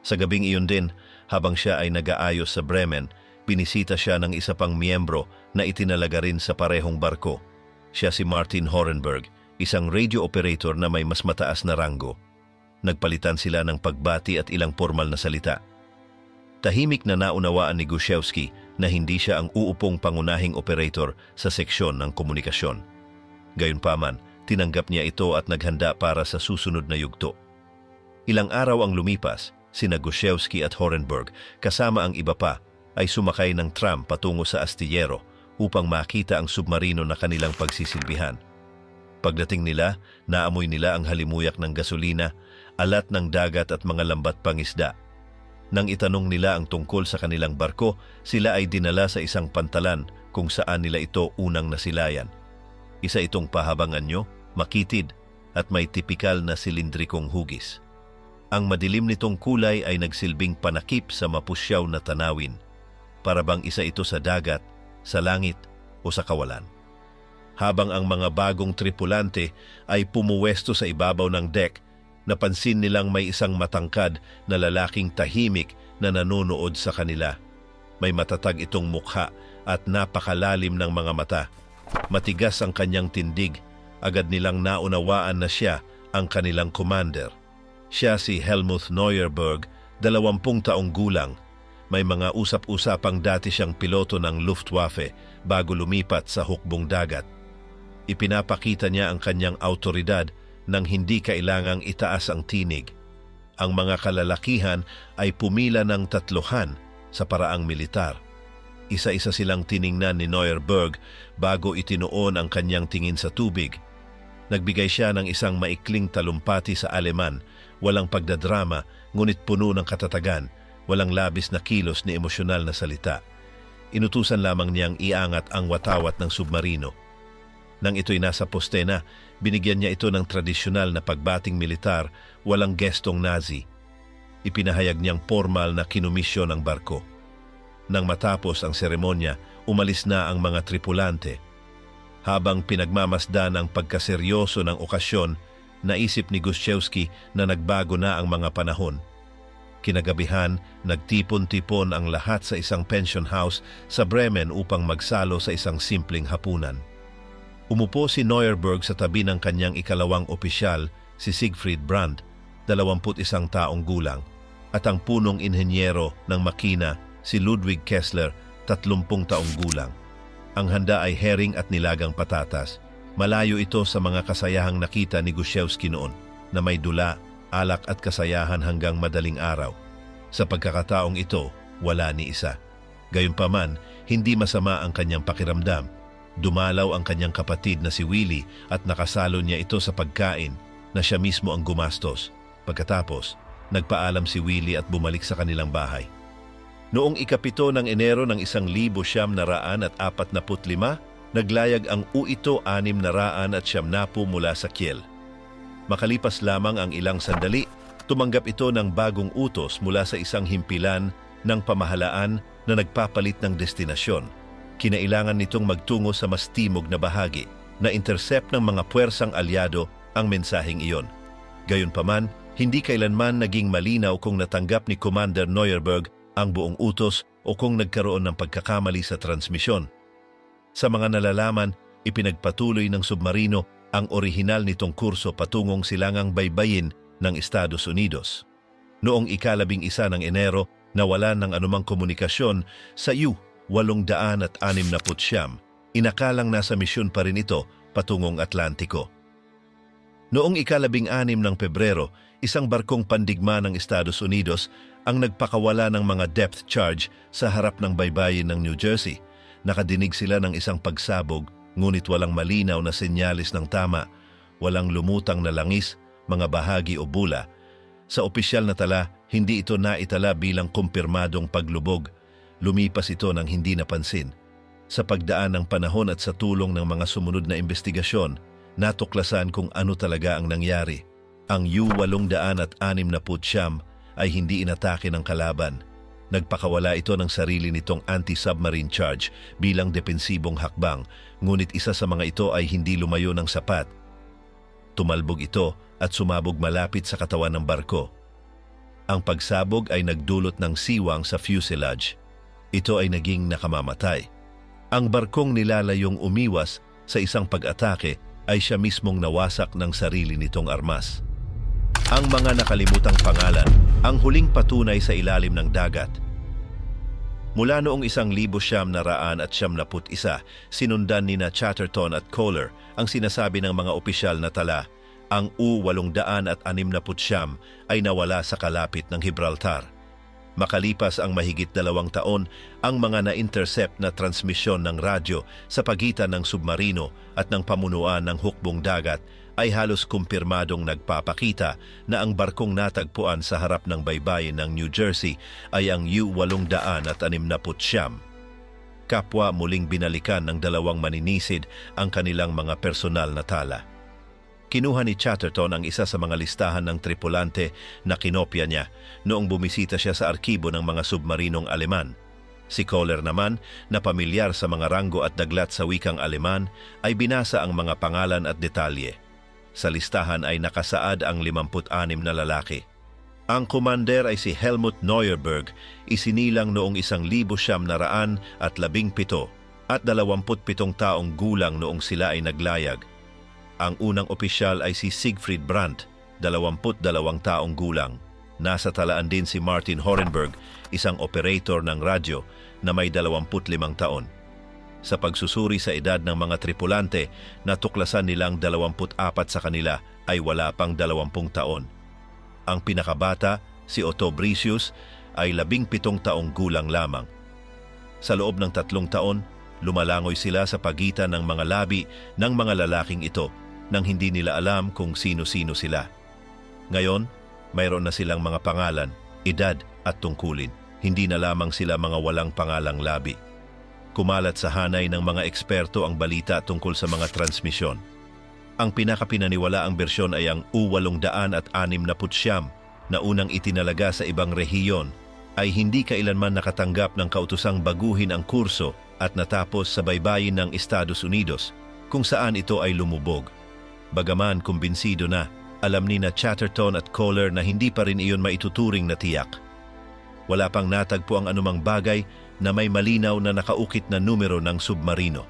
A: Sa gabing iyon din, habang siya ay nag-aayos sa Bremen, binisita siya ng isa pang miyembro na itinalaga rin sa parehong barko. Siya si Martin Horenberg, isang radio operator na may mas mataas na ranggo. Nagpalitan sila ng pagbati at ilang formal na salita. Tahimik na naunawaan ni Gushewski na hindi siya ang uupong pangunahing operator sa seksyon ng komunikasyon. Gayunpaman, tinanggap niya ito at naghanda para sa susunod na yugto. Ilang araw ang lumipas, sina Gushewski at Horenberg kasama ang iba pa ay sumakay ng tram patungo sa astillero upang makita ang submarino na kanilang pagsisilbihan. Pagdating nila, naamoy nila ang halimuyak ng gasolina, alat ng dagat at mga lambat pangisda. Nang itanong nila ang tungkol sa kanilang barko, sila ay dinala sa isang pantalan kung saan nila ito unang nasilayan. Isa itong pahabang anyo, makitid, at may tipikal na silindrikong hugis. Ang madilim nitong kulay ay nagsilbing panakip sa mapusyaw na tanawin. Para bang isa ito sa dagat, sa langit, o sa kawalan. Habang ang mga bagong tripulante ay pumuwesto sa ibabaw ng deck, napansin nilang may isang matangkad na lalaking tahimik na nanonood sa kanila. May matatag itong mukha at napakalalim ng mga mata. Matigas ang kanyang tindig. Agad nilang naunawaan na siya ang kanilang commander. Siya si Helmuth Neuerberg, 20 taong gulang. May mga usap-usapang dati siyang piloto ng Luftwaffe bago lumipat sa hukbong dagat. Ipinapakita niya ang kanyang autoridad nang hindi kailangang itaas ang tinig. Ang mga kalalakihan ay pumila ng tatluhan sa paraang militar. Isa-isa silang tiningnan ni Neuerberg bago itinuon ang kanyang tingin sa tubig. Nagbigay siya ng isang maikling talumpati sa Aleman, walang pagdadrama, ngunit puno ng katatagan, walang labis na kilos ni emosyonal na salita. Inutusan lamang niyang iangat ang watawat ng submarino. Nang ito'y nasa poste na, binigyan niya ito ng tradisyonal na pagbating militar, walang gestong Nazi. Ipinahayag niyang formal na kinumisyon ang barko. Nang matapos ang seremonya, umalis na ang mga tripulante. Habang pinagmamasdan ang pagkaseryoso ng okasyon, naisip ni Guszewski na nagbago na ang mga panahon. Kinagabihan, nagtipon-tipon ang lahat sa isang pension house sa Bremen upang magsalo sa isang simpleng hapunan. Umupo si Neuerberg sa tabi ng kanyang ikalawang opisyal, si Siegfried Brandt, 21 taong gulang, at ang punong inhenyero ng makina, si Ludwig Kessler, 30 taong gulang. Ang handa ay herring at nilagang patatas. Malayo ito sa mga kasayahang nakita ni Guszewski noon, na may dula, alak at kasayahan hanggang madaling araw. Sa pagkakataong ito, wala ni isa. Gayunpaman, hindi masama ang kanyang pakiramdam. Dumalaw ang kanyang kapatid na si Willie at nakasalo niya ito sa pagkain na siya mismo ang gumastos. Pagkatapos, nagpaalam si Willie at bumalik sa kanilang bahay. Noong ika-7 ng Enero ng 1945, naglayag ang U-690 mula sa Kiel. Makalipas lamang ang ilang sandali, tumanggap ito ng bagong utos mula sa isang himpilan ng pamahalaan na nagpapalit ng destinasyon. Kinailangan nitong magtungo sa mas timog na bahagi na intercept ng mga puwersang alyado ang mensaheng iyon. Gayunpaman, hindi kailanman naging malinaw kung natanggap ni Commander Neuerberg ang buong utos o kung nagkaroon ng pagkakamali sa transmisyon. Sa mga nalalaman, ipinagpatuloy ng submarino ang orihinal nitong kurso patungong silangang baybayin ng Estados Unidos. Noong ika-11 ng Enero, nawalan ng anumang komunikasyon sa U-869. Inakalang nasa misyon pa rin ito patungong Atlantiko. Noong ika-16 ng Pebrero, isang barkong pandigma ng Estados Unidos ang nagpakawala ng mga depth charge sa harap ng baybayin ng New Jersey. Nakadinig sila ng isang pagsabog, ngunit walang malinaw na senyalis ng tama, walang lumutang na langis, mga bahagi o bula. Sa opisyal na tala, hindi ito naitala bilang kumpirmadong paglubog. Lumipas ito ng hindi napansin. Sa pagdaan ng panahon at sa tulong ng mga sumunod na investigasyon, natuklasan kung ano talaga ang nangyari. Ang U-869 ay hindi inatake ng kalaban. Nagpakawala ito ng sarili nitong anti-submarine charge bilang depensibong hakbang, ngunit isa sa mga ito ay hindi lumayo ng sapat. Tumalbog ito at sumabog malapit sa katawan ng barko. Ang pagsabog ay nagdulot ng siwang sa fuselage. Ito ay naging nakamamatay. Ang barkong nilalayong umiwas sa isang pag-atake ay siya mismong nawasak ng sarili nitong armas. Ang mga nakalimutang pangalan, ang huling patunay sa ilalim ng dagat. Mula noong 1971, sinundan nina Chatterton at Kohler ang sinasabi ng mga opisyal na tala. Ang U-869 ay nawala sa kalapit ng Gibraltar. Makalipas ang mahigit 2 taon, ang mga na-intercept na transmisyon ng radyo sa pagitan ng submarino at ng pamunuan ng hukbong dagat ay halos kumpirmadong nagpapakita na ang barkong natagpuan sa harap ng baybayin ng New Jersey ay ang U-869. Kapwa muling binalikan ng 2 maninisid ang kanilang mga personal na tala. Kinuha ni Chatterton ang isa sa mga listahan ng tripulante na kinopya niya noong bumisita siya sa arkibo ng mga submarinong Aleman. Si Kohler naman, na pamilyar sa mga ranggo at daglat sa wikang Aleman, ay binasa ang mga pangalan at detalye. Sa listahan ay nakasaad ang 56 na lalaki. Ang commander ay si Helmut Neuerberg, isinilang noong 1917 at 27 taong gulang noong sila ay naglayag. Ang unang opisyal ay si Siegfried Brandt, 22 taong gulang. Nasa talaan din si Martin Horenberg, isang operator ng radyo na may 25 taon. Sa pagsusuri sa edad ng mga tripulante, natuklasan nilang 24 sa kanila ay wala pang 20 taon. Ang pinakabata, si Otto Bricius, ay 17 taong gulang lamang. Sa loob ng 3 taon, lumalangoy sila sa pagitan ng mga labi ng mga lalaking ito nang hindi nila alam kung sino-sino sila. Ngayon, mayroon na silang mga pangalan, edad at tungkulin. Hindi na lamang sila mga walang pangalang labi. Kumalat sa hanay ng mga eksperto ang balita tungkol sa mga transmisyon. Ang pinakapinaniwalaang bersyon ay ang U-869 na unang itinalaga sa ibang rehiyon ay hindi kailanman nakatanggap ng kautusang baguhin ang kurso at natapos sa baybayin ng Estados Unidos kung saan ito ay lumubog. Bagaman kumbinsido na Alam ni na Chatterton at Kohler na hindi pa rin iyon maituturing na tiyak. Wala pang natagpo ang anumang bagay na may malinaw na nakaukit na numero ng submarino.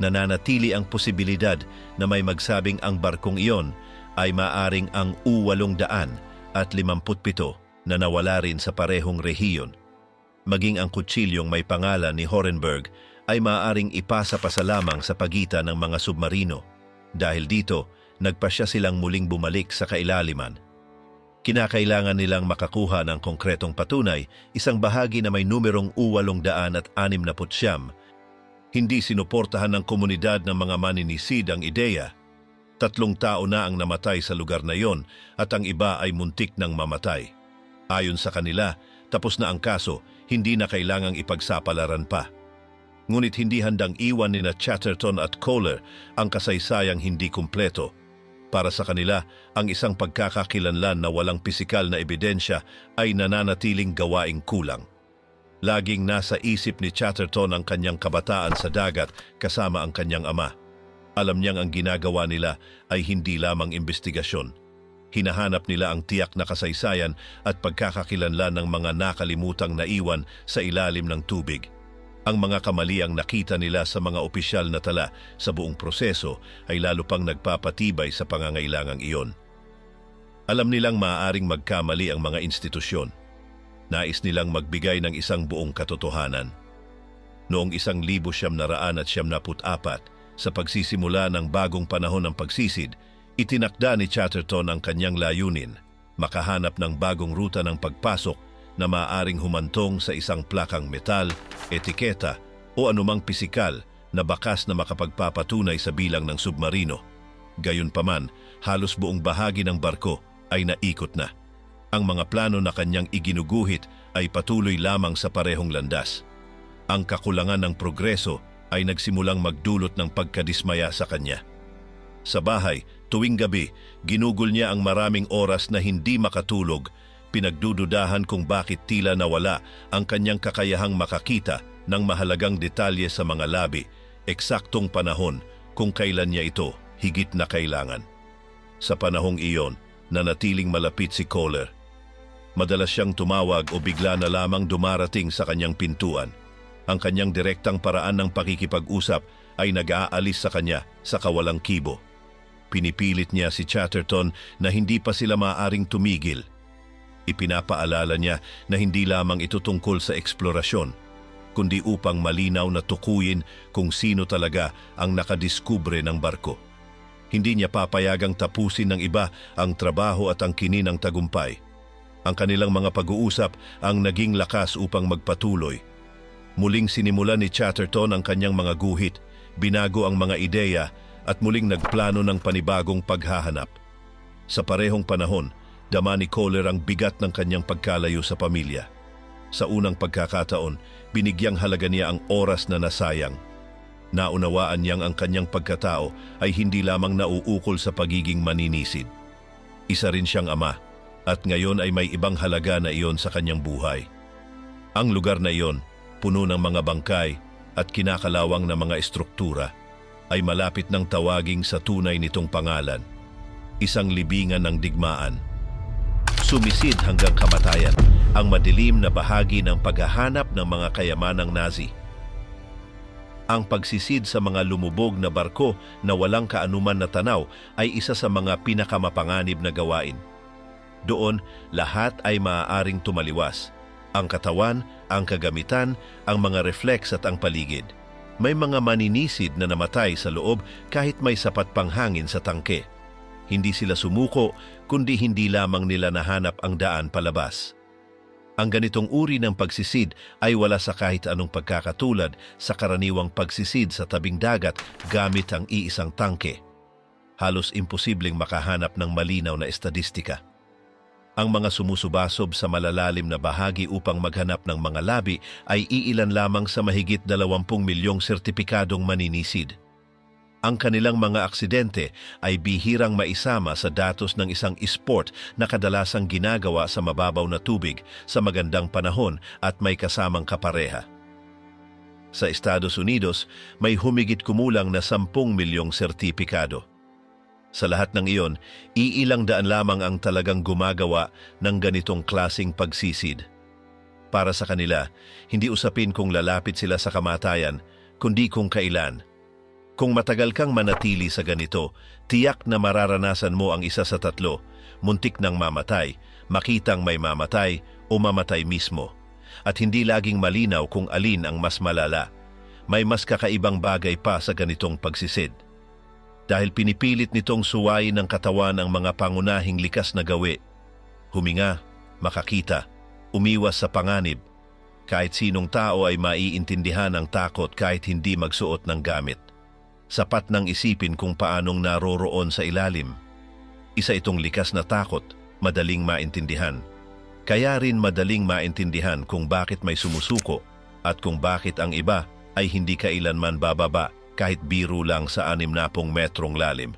A: Nananatili ang posibilidad na may magsabing ang barkong iyon ay maaring ang U-857 na nawala rin sa parehong rehiyon. Maging ang kutsilyong may pangalan ni Horenberg ay maaaring ipasa pa sa lamang sa pagitan ng mga submarino. Dahil dito, nagpasya silang muling bumalik sa kailaliman. Kinakailangan nilang makakuha ng konkretong patunay, isang bahagi na may numerong U-869. Hindi sinuportahan ng komunidad ng mga maninisid ang ideya. 3 tao na ang namatay sa lugar na yon at ang iba ay muntik ng mamatay. Ayon sa kanila, tapos na ang kaso, hindi na kailangang ipagsapalaran pa. Ngunit hindi handang iwan ni na Chatterton at Kohler ang kasaysayang hindi kumpleto. Para sa kanila, ang isang pagkakakilanlan na walang pisikal na ebidensya ay nananatiling gawaing kulang. Laging nasa isip ni Chatterton ang kanyang kabataan sa dagat kasama ang kanyang ama. Alam niyang ang ginagawa nila ay hindi lamang investigasyon. Hinahanap nila ang tiyak na kasaysayan at pagkakakilanlan ng mga nakalimutang naiwan sa ilalim ng tubig. Ang mga kamaliang nakita nila sa mga opisyal na tala sa buong proseso ay lalo pang nagpapatibay sa pangangailangang iyon. Alam nilang maaaring magkamali ang mga institusyon. Nais nilang magbigay ng isang buong katotohanan. Noong 1974, sa pagsisimula ng bagong panahon ng pagsisid, itinakda ni Chatterton ang kanyang layunin, makahanap ng bagong ruta ng pagpasok na maaaring humantong sa isang plakang metal, etiketa o anumang pisikal na bakas na makapagpapatunay sa bilang ng submarino. Gayunpaman, halos buong bahagi ng barko ay naikot na. Ang mga plano na kanyang iginuguhit ay patuloy lamang sa parehong landas. Ang kakulangan ng progreso ay nagsimulang magdulot ng pagkadismaya sa kanya. Sa bahay, tuwing gabi, ginugol niya ang maraming oras na hindi makatulog. Pinagdududahan kung bakit tila nawala ang kanyang kakayahang makakita ng mahalagang detalye sa mga labi, eksaktong panahon kung kailan niya ito higit na kailangan. Sa panahong iyon, nanatiling malapit si Kohler. Madalas siyang tumawag o bigla na lamang dumarating sa kanyang pintuan. Ang kanyang direktang paraan ng pakikipag-usap ay nag-aalis sa kanya sa kawalang kibo. Pinipilit niya si Chatterton na hindi pa sila maaaring tumigil. Ipinapaalala niya na hindi lamang ito tungkol sa eksplorasyon, kundi upang malinaw na tukuyin kung sino talaga ang nakadiskubre ng barko. Hindi niya papayagang tapusin ng iba ang trabaho at ang kininang tagumpay. Ang kanilang mga pag-uusap ang naging lakas upang magpatuloy. Muling sinimulan ni Chatterton ang kanyang mga guhit, binago ang mga ideya at muling nagplano ng panibagong paghahanap. Sa parehong panahon, dama ni Kohler ang bigat ng kanyang pagkalayo sa pamilya. Sa unang pagkakataon, binigyang halaga niya ang oras na nasayang. Naunawaan niyang ang kanyang pagkatao ay hindi lamang nauukol sa pagiging maninisid. Isa rin siyang ama, at ngayon ay may ibang halaga na iyon sa kanyang buhay. Ang lugar na iyon, puno ng mga bangkay at kinakalawang na mga estruktura, ay malapit ng tawaging sa tunay nitong pangalan, isang libingan ng digmaan. Sumisid hanggang kamatayan ang madilim na bahagi ng paghahanap ng mga kayamanang Nazi. Ang pagsisid sa mga lumubog na barko na walang kaanuman na tanaw ay isa sa mga pinakamapanganib na gawain. Doon, lahat ay maaaring tumaliwas. Ang katawan, ang kagamitan, ang mga reflex at ang paligid. May mga maninisid na namatay sa loob kahit may sapat pang hangin sa tangke. Hindi sila sumuko, kundi hindi lamang nila nahanap ang daan palabas. Ang ganitong uri ng pagsisid ay wala sa kahit anong pagkakatulad sa karaniwang pagsisid sa tabing dagat gamit ang iisang tangke. Halos imposibleng makahanap ng malinaw na estadistika. Ang mga sumusubasob sa malalalim na bahagi upang maghanap ng mga labi ay iilan lamang sa mahigit 20 milyong sertipikadong maninisid. Ang kanilang mga aksidente ay bihirang maisama sa datos ng isang sport na kadalasang ginagawa sa mababaw na tubig sa magandang panahon at may kasamang kapareha. Sa Estados Unidos, may humigit kumulang na 10 milyong sertipikado. Sa lahat ng iyon, iilang daan lamang ang talagang gumagawa ng ganitong klasing pagsisid. Para sa kanila, hindi usapin kung lalapit sila sa kamatayan, kundi kung kailan. Kung matagal kang manatili sa ganito, tiyak na mararanasan mo ang isa sa tatlo, muntik ng mamatay, makitang may mamatay o mamatay mismo. At hindi laging malinaw kung alin ang mas malala. May mas kakaibang bagay pa sa ganitong pagsisid. Dahil pinipilit nitong suwayin ng katawan ang mga pangunahing likas na gawi. Huminga, makakita, umiwas sa panganib. Kahit sinong tao ay maiintindihan ang takot kahit hindi magsuot ng gamit. Sapat nang isipin kung paanong naroroon sa ilalim. Isa itong likas na takot, madaling maintindihan. Kaya rin madaling maintindihan kung bakit may sumusuko at kung bakit ang iba ay hindi kailanman bababa kahit biro lang sa 60 metrong lalim.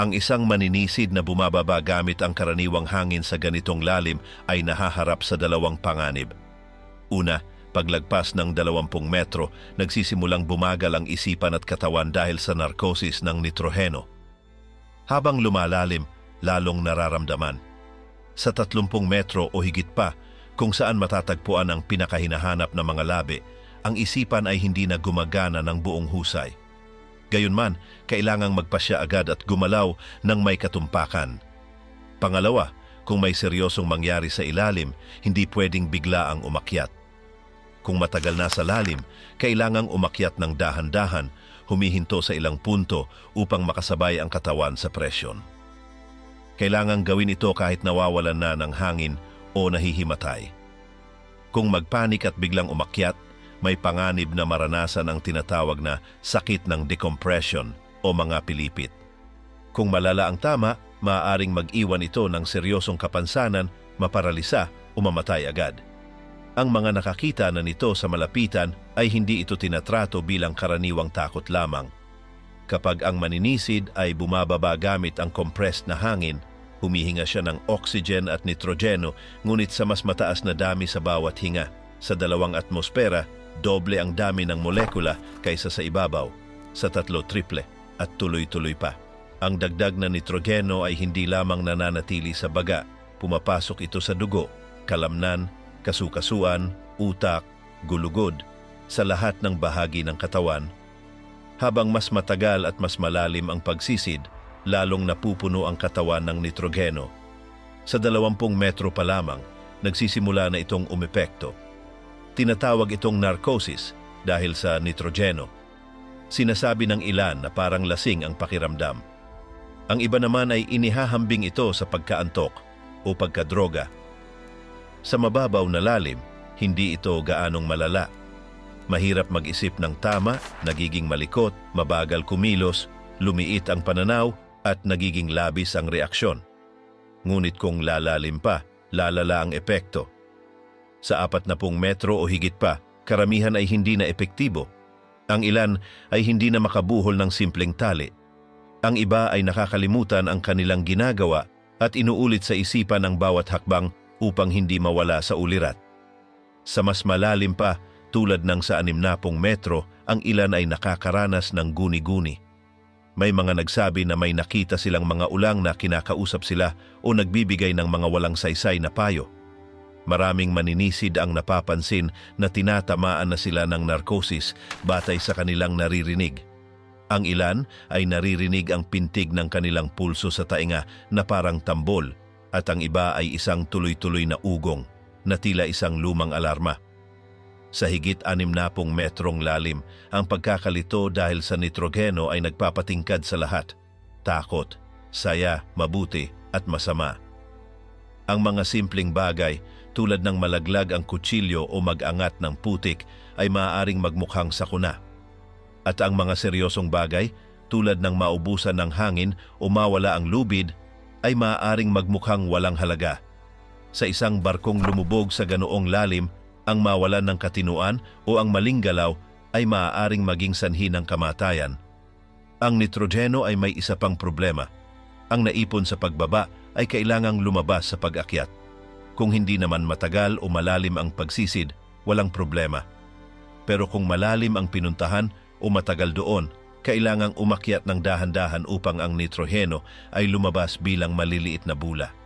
A: Ang isang maninisid na bumababa gamit ang karaniwang hangin sa ganitong lalim ay nahaharap sa dalawang panganib. Una, paglagpas ng 20 metro, nagsisimulang bumagal ang isipan at katawan dahil sa narkosis ng nitroheno. Habang lumalalim, lalong nararamdaman. Sa 30 metro o higit pa, kung saan matatagpuan ang pinakahinahanap na mga labi, ang isipan ay hindi na gumagana ng buong husay. Gayunman, kailangang magpasya agad at gumalaw ng may katumpakan. Pangalawa, kung may seryosong mangyari sa ilalim, hindi pwedeng bigla ang umakyat. Kung matagal na sa lalim, kailangang umakyat ng dahan-dahan, humihinto sa ilang punto upang makasabay ang katawan sa presyon. Kailangang gawin ito kahit nawawalan na ng hangin o nahihimatay. Kung magpanik at biglang umakyat, may panganib na maranasan ang tinatawag na sakit ng decompression o mga pilipit. Kung malala ang tama, maaaring mag-iwan ito ng seryosong kapansanan, maparalisa o mamatay agad. Ang mga nakakita na nito sa malapitan ay hindi ito tinatrato bilang karaniwang takot lamang. Kapag ang maninisid ay bumababa gamit ang compressed na hangin, humihinga siya ng oxygen at nitrogeno, ngunit sa mas mataas na dami sa bawat hinga. Sa 2 atmosfera, doble ang dami ng molekula kaysa sa ibabaw, sa 3 triple at tuloy-tuloy pa. Ang dagdag na nitrogeno ay hindi lamang nananatili sa baga, pumapasok ito sa dugo, kalamnan, kasukasuan, utak, gulugod, sa lahat ng bahagi ng katawan. Habang mas matagal at mas malalim ang pagsisid, lalong napupuno ang katawan ng nitrogeno. Sa 20 metro pa lamang, nagsisimula na itong umepekto. Tinatawag itong narcosis dahil sa nitrogeno. Sinasabi ng ilan na parang lasing ang pakiramdam. Ang iba naman ay inihahambing ito sa pagkaantok o pagkadroga. Sa mababaw na lalim, hindi ito gaanong malala. Mahirap mag-isip ng tama, nagiging malikot, mabagal kumilos, lumiit ang pananaw at nagiging labis ang reaksyon. Ngunit kung lalalim pa, lalala ang epekto. Sa 40 metro o higit pa, karamihan ay hindi na epektibo. Ang ilan ay hindi na makabuhol ng simpleng tali. Ang iba ay nakakalimutan ang kanilang ginagawa at inuulit sa isipan ang bawat hakbang upang hindi mawala sa ulirat. Sa mas malalim pa, tulad ng sa 60 metro, ang ilan ay nakakaranas ng guni-guni. May mga nagsabi na may nakita silang mga ulang na kinakausap sila o nagbibigay ng mga walang saysay na payo. Maraming maninisid ang napapansin na tinatamaan na sila ng narcosis batay sa kanilang naririnig. Ang ilan ay naririnig ang pintig ng kanilang pulso sa tainga na parang tambol, at ang iba ay isang tuloy-tuloy na ugong na tila isang lumang alarma. Sa higit 60 metrong lalim, ang pagkakalito dahil sa nitrogeno ay nagpapatingkad sa lahat. Takot, saya, mabuti at masama. Ang mga simpleng bagay tulad ng malaglag ang kutsilyo o mag-angat ng putik ay maaaring magmukhang sakuna. At ang mga seryosong bagay tulad ng maubusan ng hangin o mawala ang lubid ay maaaring magmukhang walang halaga. Sa isang barkong lumubog sa ganoong lalim, ang mawalan ng katinuan o ang maling galaw ay maaaring maging sanhi ng kamatayan. Ang nitrogeno ay may isa pang problema. Ang naipon sa pagbaba ay kailangang lumabas sa pag-akyat. Kung hindi naman matagal o malalim ang pagsisid, walang problema. Pero kung malalim ang pinuntahan o matagal doon, kailangang umakyat ng dahan-dahan upang ang nitroheno ay lumabas bilang maliliit na bula.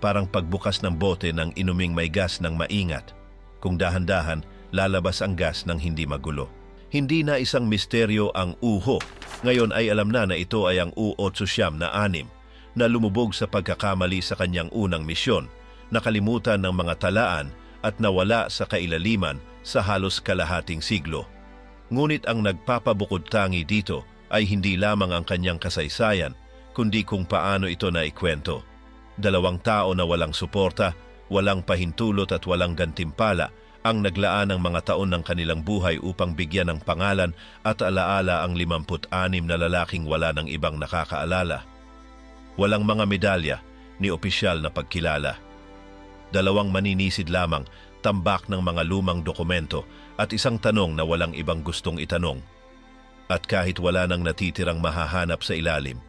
A: Parang pagbukas ng bote ng inuming may gas ng maingat. Kung dahan-dahan, lalabas ang gas ng hindi magulo. Hindi na isang misteryo ang uho. Ngayon ay alam na ito ay ang U-896 na lumubog sa pagkakamali sa kanyang unang misyon, nakalimutan ng mga talaan at nawala sa kailaliman sa halos kalahating siglo. Ngunit ang nagpapabukod tangi dito ay hindi lamang ang kanyang kasaysayan, kundi kung paano ito naikwento. 2 tao na walang suporta, walang pahintulot at walang gantimpala ang naglaan ng mga taon ng kanilang buhay upang bigyan ng pangalan at alaala ang 56 na lalaking wala ng ibang nakakaalala. Walang mga medalya ni opisyal na pagkilala. 2 maninisid lamang, tambak ng mga lumang dokumento at isang tanong na walang ibang gustong itanong. At kahit wala nang natitirang mahahanap sa ilalim,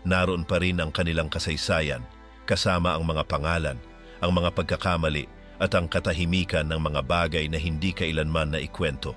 A: naroon pa rin ang kanilang kasaysayan, kasama ang mga pangalan, ang mga pagkakamali at ang katahimikan ng mga bagay na hindi kailanman na ikwento.